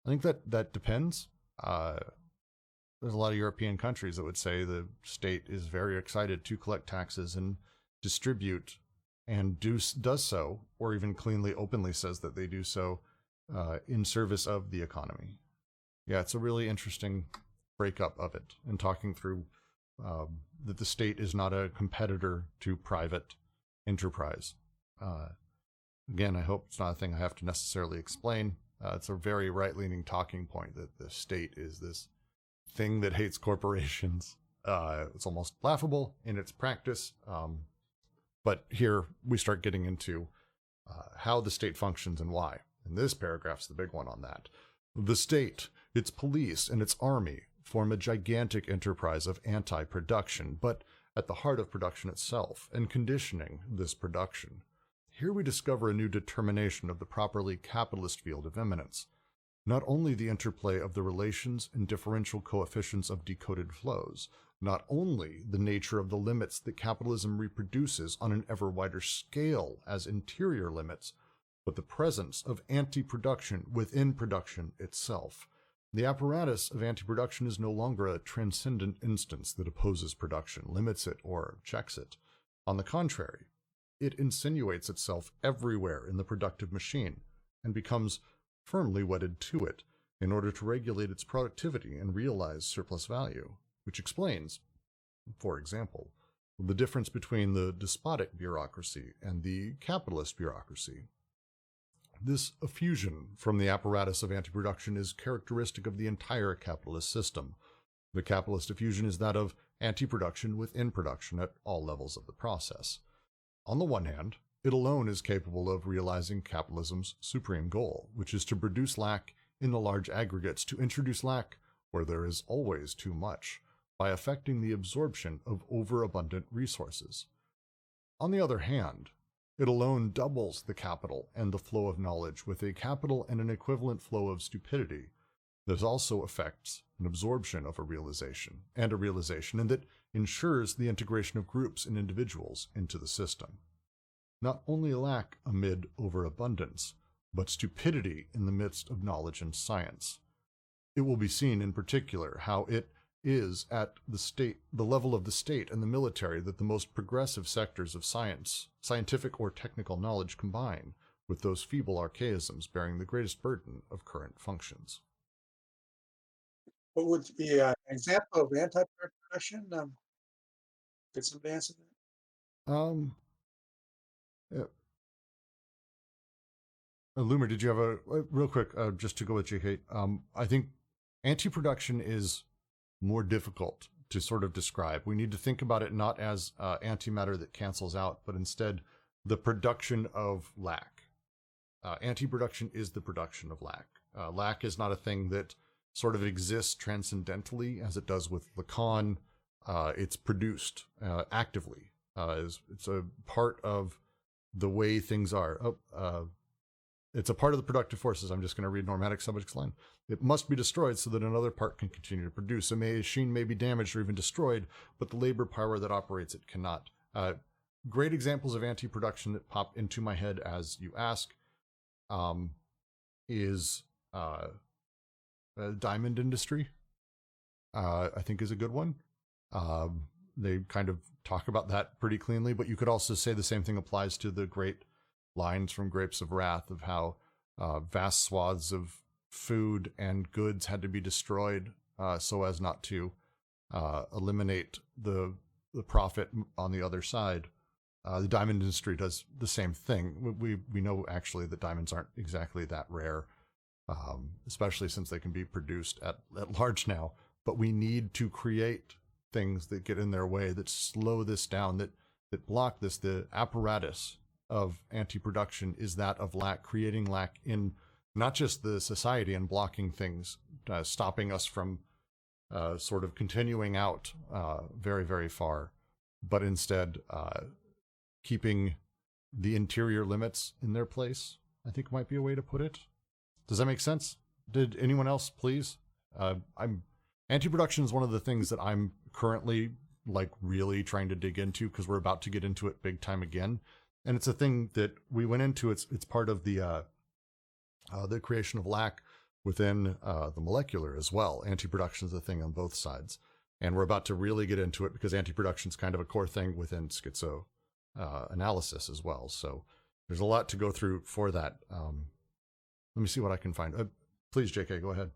think that depends. There's a lot of European countries that would say the state is very excited to collect taxes and distribute, and does so, or even cleanly, openly says that they do so in service of the economy. Yeah, it's a really interesting breakup of it, and talking through that the state is not a competitor to private enterprise. Again, I hope it's not a thing I have to necessarily explain. It's a very right-leaning talking point that the state is this thing that hates corporations. It's almost laughable in its practice. But here we start getting into how the state functions and why. And this paragraph's the big one on that. The state, its police, and its army form a gigantic enterprise of anti-production, but at the heart of production itself, and conditioning this production. Here we discover a new determination of the properly capitalist field of eminence. Not only the interplay of the relations and differential coefficients of decoded flows, not only the nature of the limits that capitalism reproduces on an ever wider scale as interior limits, but the presence of anti-production within production itself. The apparatus of anti-production is no longer a transcendent instance that opposes production, limits it, or checks it. On the contrary, it insinuates itself everywhere in the productive machine and becomes firmly wedded to it in order to regulate its productivity and realize surplus value, which explains, for example, the difference between the despotic bureaucracy and the capitalist bureaucracy. This effusion from the apparatus of anti-production is characteristic of the entire capitalist system. The capitalist effusion is that of anti-production within production at all levels of the process. On the one hand, it alone is capable of realizing capitalism's supreme goal, which is to produce lack in the large aggregates, to introduce lack where there is always too much, by affecting the absorption of overabundant resources. On the other hand, it alone doubles the capital and the flow of knowledge with a capital and an equivalent flow of stupidity. This also affects an absorption of a realization, and that ensures the integration of groups and individuals into the system. Not only lack amid overabundance, but stupidity in the midst of knowledge and science. It will be seen in particular how it is at the level of the state and the military that the most progressive sectors of science, scientific or technical knowledge combine with those feeble archaisms bearing the greatest burden of current functions. What would be an example of anti-production? Could somebody answer that? Yeah. Loomer, did you have a real quick, just to go with JK, I think anti-production is more difficult to sort of describe. We need to think about it not as antimatter that cancels out, but instead the production of lack. Anti-production is the production of lack. Lack is not a thing that sort of exists transcendentally as it does with Lacan. It's produced actively. It's a part of the way things are. It's a part of the productive forces. I'm just going to read Normatic subject's line. It must be destroyed so that another part can continue to produce. A machine may be damaged or even destroyed, but the labor power that operates it cannot. great examples of anti-production that pop into my head as you ask is diamond industry. I think is a good one. They kind of talk about that pretty cleanly, but you could also say the same thing applies to the great lines from Grapes of Wrath of how vast swaths of food and goods had to be destroyed so as not to eliminate the profit on the other side. The diamond industry does the same thing. We know actually that diamonds aren't exactly that rare, especially since they can be produced at large now. But we need to create things that get in their way, that slow this down, that block this. The apparatus of anti-production is that of lack, creating lack in not just the society and blocking things, stopping us from sort of continuing out very, very far, but instead keeping the interior limits in their place, I think might be a way to put it. Does that make sense? Did anyone else, please? Anti-production is one of the things that I'm currently like really trying to dig into because we're about to get into it big time again. And it's a thing that we went into. It's part of the creation of lack within the molecular as well. Anti-production is a thing on both sides. And we're about to really get into it because anti-production is kind of a core thing within schizo analysis as well. So there's a lot to go through for that. Let me see what I can find. Please, JK, go ahead.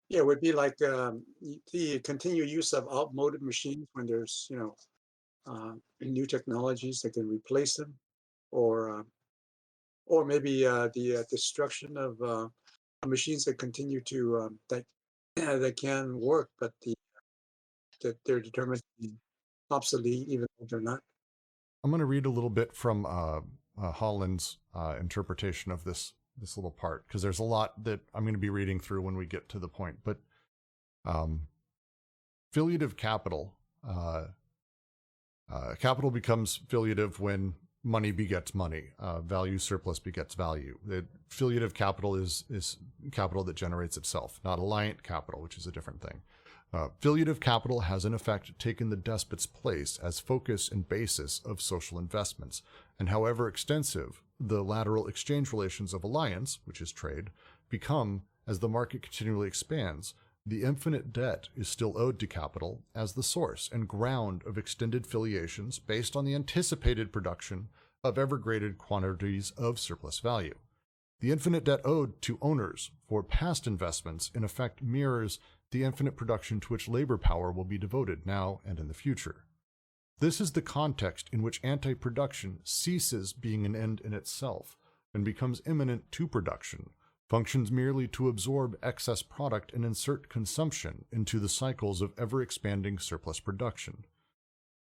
Yeah, it would be like the continued use of outmoded machines when there's, new technologies that can replace them, or maybe the destruction of machines that continue to that can work, but that they're determined to be obsolete, even if they're not. I'm going to read a little bit from Holland's interpretation of this little part, because there's a lot that I'm going to be reading through when we get to the point. But filiative capital, capital becomes filiative when money begets money, value surplus begets value. The filiative capital is capital that generates itself, not alliant capital, which is a different thing. Filiative capital has in effect taken the despot's place as focus and basis of social investments, and however extensive the lateral exchange relations of alliance, which is trade, become as the market continually expands, the infinite debt is still owed to capital as the source and ground of extended filiations based on the anticipated production of ever greater quantities of surplus value. The infinite debt owed to owners for past investments in effect mirrors the infinite production to which labor power will be devoted now and in the future. This is the context in which anti-production ceases being an end in itself and becomes immanent to production, functions merely to absorb excess product and insert consumption into the cycles of ever-expanding surplus production.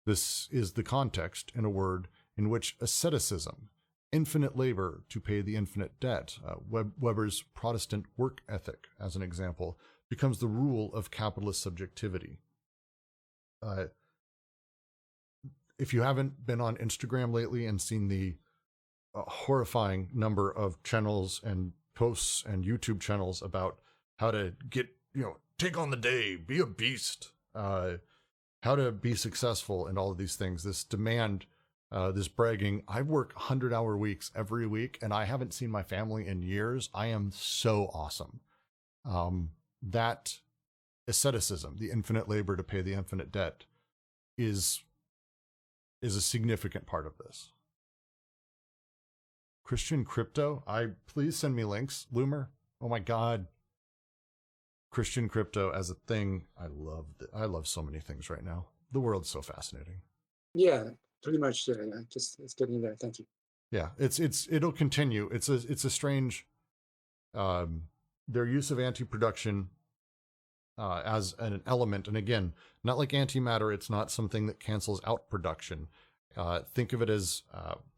This is the context, in a word, in which asceticism, infinite labor to pay the infinite debt, Weber's Protestant work ethic, as an example, becomes the rule of capitalist subjectivity. If you haven't been on Instagram lately and seen the horrifying number of channels and posts and YouTube channels about how to get, take on the day, be a beast, how to be successful and all of these things, this demand, this bragging, I work 100-hour weeks every week and I haven't seen my family in years. I am so awesome. That asceticism, the infinite labor to pay the infinite debt, is a significant part of this. Christian crypto, please send me links. Loomer, oh my God. Christian crypto as a thing, I love so many things right now. The world's so fascinating. Yeah, pretty much. It's getting there. Thank you. Yeah, it'll continue. It's a strange. Their use of anti-production as an element, and again, not like antimatter. It's not something that cancels out production. Think of it as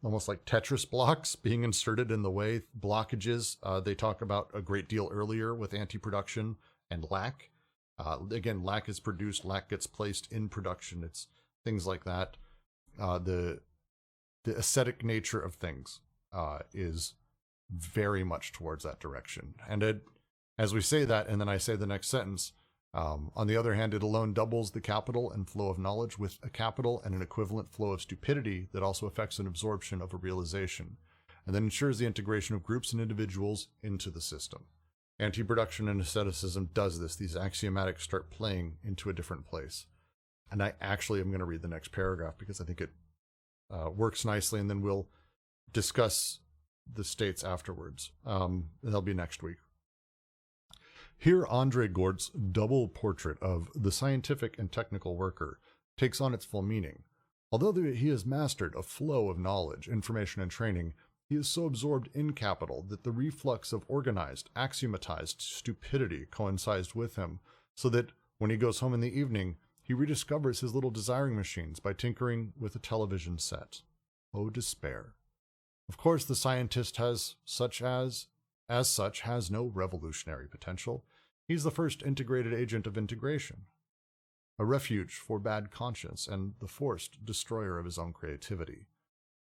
almost like Tetris blocks being inserted in the way, blockages. They talk about a great deal earlier with anti-production and lack. Again, lack is produced, lack gets placed in production. It's things like that. The ascetic nature of things is very much towards that direction. And as we say that, and then I say the next sentence, On the other hand, it alone doubles the capital and flow of knowledge with a capital and an equivalent flow of stupidity that also affects an absorption of a realization, and then ensures the integration of groups and individuals into the system. Anti-production and asceticism does this. These axiomatics start playing into a different place. And I actually am going to read the next paragraph because I think it works nicely, and then we'll discuss the states afterwards. That'll be next week. Here, Andre Gort's double portrait of the scientific and technical worker takes on its full meaning. Although he has mastered a flow of knowledge, information, and training, he is so absorbed in capital that the reflux of organized, axiomatized stupidity coincides with him, so that when he goes home in the evening, he rediscovers his little desiring machines by tinkering with a television set. Oh, despair. Of course, the scientist has no revolutionary potential. He's the first integrated agent of integration, a refuge for bad conscience and the forced destroyer of his own creativity.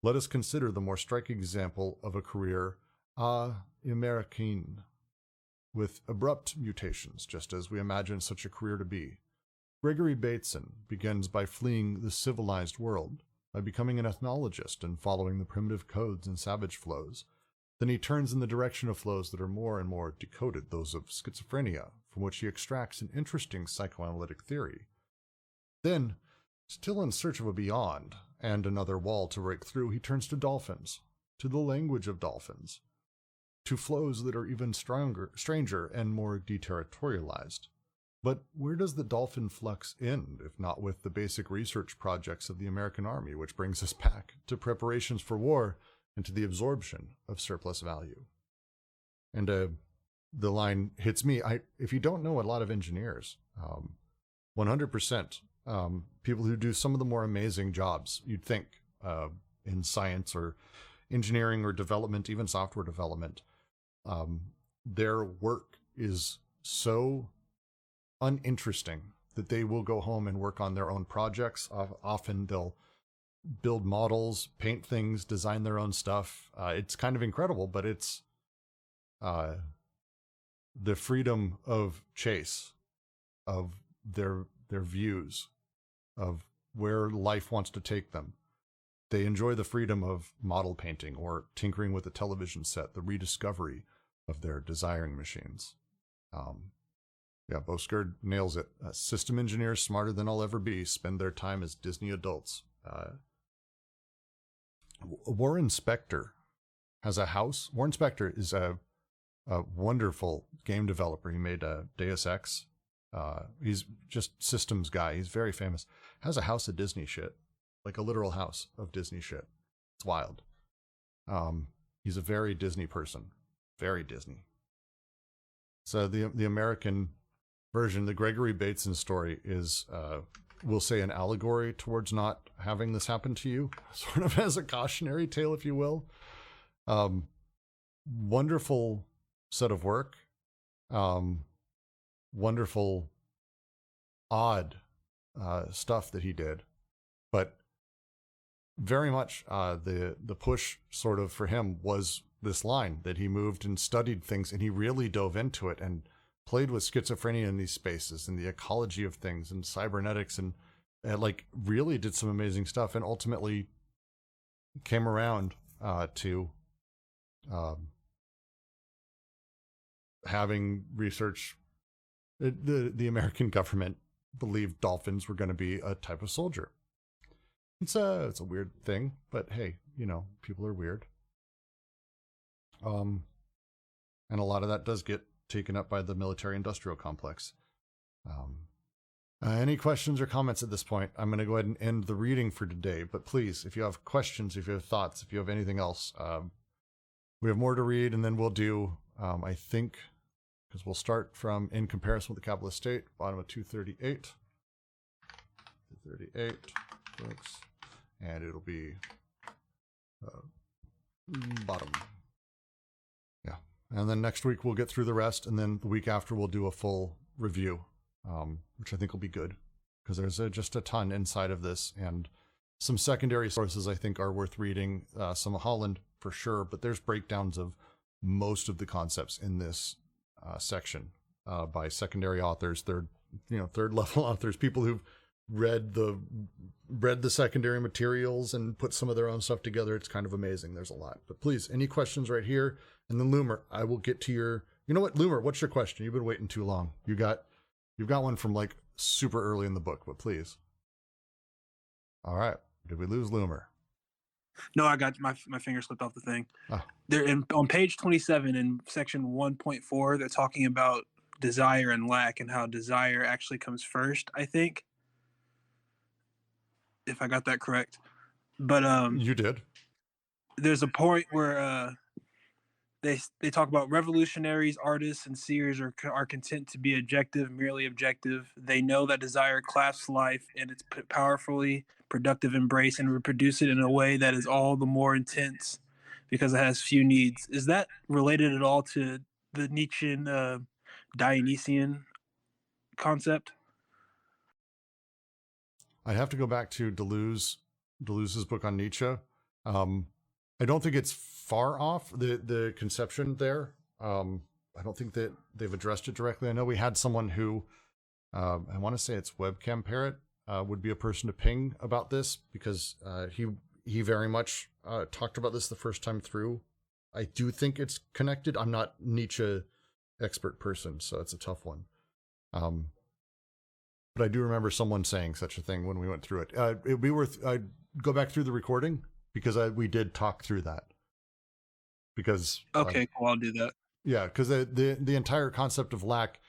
Let us consider the more striking example of a career American, with abrupt mutations, just as we imagine such a career to be. Gregory Bateson begins by fleeing the civilized world, by becoming an ethnologist and following the primitive codes and savage flows. Then he turns in the direction of flows that are more and more decoded, those of schizophrenia, from which he extracts an interesting psychoanalytic theory. Then, still in search of a beyond and another wall to break through, he turns to dolphins, to the language of dolphins, to flows that are even stranger and more deterritorialized. But where does the dolphin flux end, if not with the basic research projects of the American Army, which brings us back to preparations for war and to the absorption of surplus value? And the line hits me. If you don't know a lot of engineers, 100%, people who do some of the more amazing jobs, you'd think, in science or engineering or development, even software development, their work is so uninteresting that they will go home and work on their own projects. Often they'll build models, paint things, design their own stuff. It's kind of incredible, but it's the freedom of chase, of their views, of where life wants to take them. They enjoy the freedom of model painting or tinkering with a television set, the rediscovery of their desiring machines. Yeah, Boskerd nails it. System engineers smarter than I'll ever be spend their time as Disney adults. Warren Spector has a house. Warren Spector is a wonderful game developer. He made Deus Ex. He's just systems guy. He's very famous. Has a house of Disney shit, like a literal house of Disney shit. It's wild. He's a very Disney person. Very Disney. So the American version, the Gregory Bateson story, is, we'll say, an allegory towards not having this happen to you, sort of as a cautionary tale, if you will. Wonderful set of work. Wonderful, odd stuff that he did. But very much the push sort of for him was this line that he moved and studied things, and he really dove into it and played with schizophrenia in these spaces and the ecology of things and cybernetics, and like really did some amazing stuff, and ultimately came around to having research. The American government believed dolphins were going to be a type of soldier. It's a weird thing, but hey, people are weird. And a lot of that does get taken up by the military-industrial complex. Any questions or comments at this point? I'm going to go ahead and end the reading for today, but please, if you have questions, if you have thoughts, if you have anything else, we have more to read, and then we'll do, I think, because we'll start from In Comparison with the Capitalist State, bottom of 238. 238, folks, and it'll be bottom. Yeah, and then next week we'll get through the rest, and then the week after we'll do a full review, which I think will be good, because there's just a ton inside of this, and some secondary sources I think are worth reading. Some of Holland for sure, but there's breakdowns of most of the concepts in this section by secondary authors, third third level authors, people who've read the secondary materials and put some of their own stuff together. It's kind of amazing. There's a lot. But please, any questions right here? And then Loomer, I will get to your, you know what, Loomer, what's your question? You've been waiting too long. You've got one from like super early in the book, but please. All right. Did we lose Loomer? No, I got my finger slipped off the thing. Oh. They're on page 27 in section 1.4. They're talking about desire and lack and how desire actually comes first, I think, if I got that correct. But You did. There's a point where they talk about revolutionaries, artists, and seers are content to be merely objective. They know that desire clasps life in its powerfully productive embrace and reproduce it in a way that is all the more intense because it has few needs. Is that related at all to the Nietzschean Dionysian concept? I'd have to go back to Deleuze's book on Nietzsche. I don't think it's far off the conception there. I don't think that they've addressed it directly. I know we had someone who, I want to say it's Webcam Parrot, would be a person to ping about this because he very much talked about this the first time through. I do think it's connected. I'm not Nietzsche expert person, so it's a tough one. But I do remember someone saying such a thing when we went through it. It'd be worth I'd go back through the recording because we did talk through that. Because okay, cool, I'll do that. Yeah, because the entire concept of lack,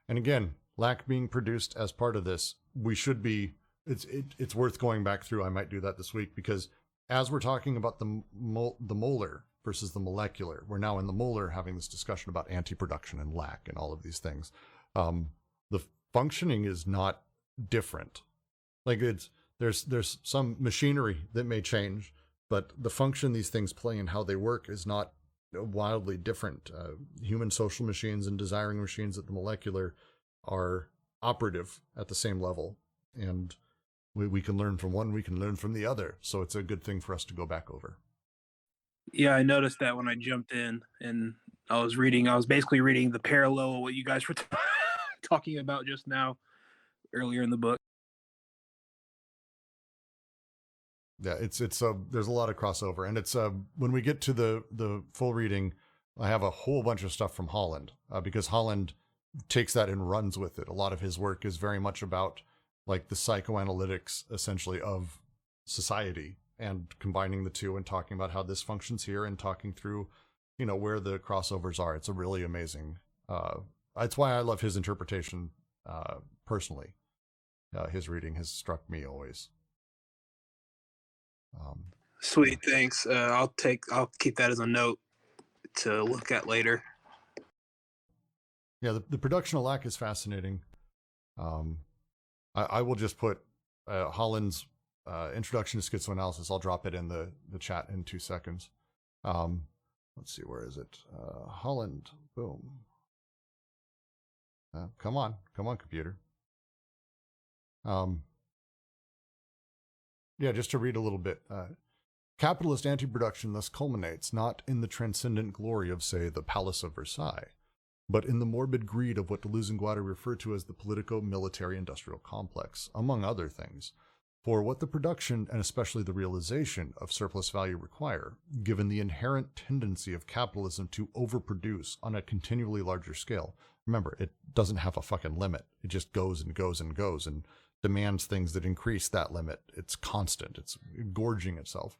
and again, lack being produced as part of this, we should be. It's worth going back through. I might do that this week because as we're talking about the molar versus the molecular, we're now in the molar having this discussion about anti-production and lack and all of these things. The functioning is not different. Like there's some machinery that may change, but the function these things play and how they work is not wildly different. Human social machines and desiring machines at the molecular are operative at the same level, and we can learn from one, we can learn from the other. So it's a good thing for us to go back over. Yeah, I noticed that when I jumped in and I was basically reading the parallel of what you guys were talking about just now earlier in the book. Yeah, it's there's a lot of crossover, and it's when we get to the full reading, I have a whole bunch of stuff from Holland because Holland takes that and runs with it. A lot of his work is very much about like the psychoanalytics essentially of society and combining the two and talking about how this functions here and talking through, where the crossovers are. It's a really amazing. That's why I love his interpretation personally. His reading has struck me always. Sweet, thanks. I'll keep that as a note to look at later. Yeah, the production of lack is fascinating. I will just put Holland's introduction to schizoanalysis. I'll drop it in the chat in 2 seconds. Let's see, where is it? Holland, boom. Come on, computer. Yeah, just to read a little bit. Capitalist anti-production thus culminates not in the transcendent glory of, say, the Palace of Versailles, but in the morbid greed of what Deleuze and Guattari refer to as the politico-military-industrial complex, among other things. For what the production, and especially the realization, of surplus value require, given the inherent tendency of capitalism to overproduce on a continually larger scale. Remember, it doesn't have a fucking limit. It just goes and goes and goes and demands things that increase that limit. It's constant. It's gorging itself.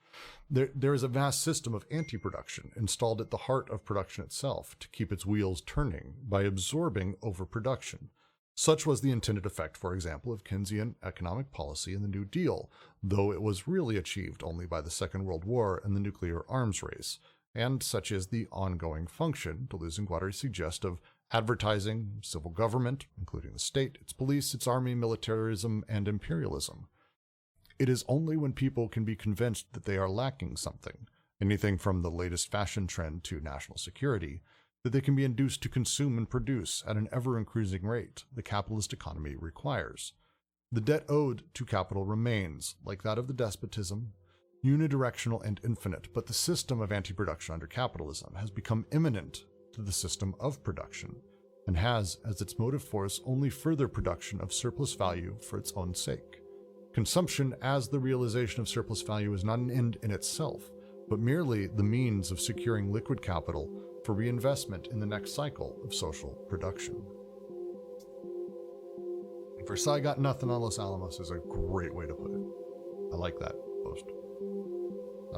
There is a vast system of anti-production installed at the heart of production itself to keep its wheels turning by absorbing overproduction. Such was the intended effect, for example, of Keynesian economic policy in the New Deal, though it was really achieved only by the Second World War and the nuclear arms race. And such is the ongoing function, Deleuze and Guattari suggest, of advertising, civil government, including the state, its police, its army, militarism, and imperialism. It is only when people can be convinced that they are lacking something, anything from the latest fashion trend to national security, that they can be induced to consume and produce at an ever-increasing rate the capitalist economy requires. The debt owed to capital remains, like that of the despotism, unidirectional and infinite, but the system of anti-production under capitalism has become immanent to the system of production. and has as its motive force only further production of surplus value for its own sake. Consumption as the realization of surplus value is not an end in itself, but merely the means of securing liquid capital for reinvestment in the next cycle of social production. Versailles got nothing on Los Alamos is a great way to put it. I like that post.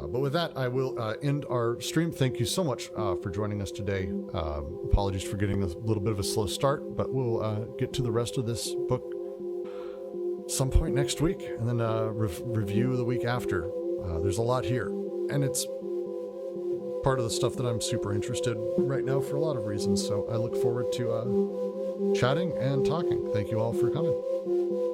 But with that, I will end our stream. Thank you so much for joining us today. Apologies for getting a little bit of a slow start, but we'll get to the rest of this book some point next week, and then review the week after. There's a lot here, and it's part of the stuff that I'm super interested in right now for a lot of reasons. So I look forward to chatting and talking. Thank you all for coming.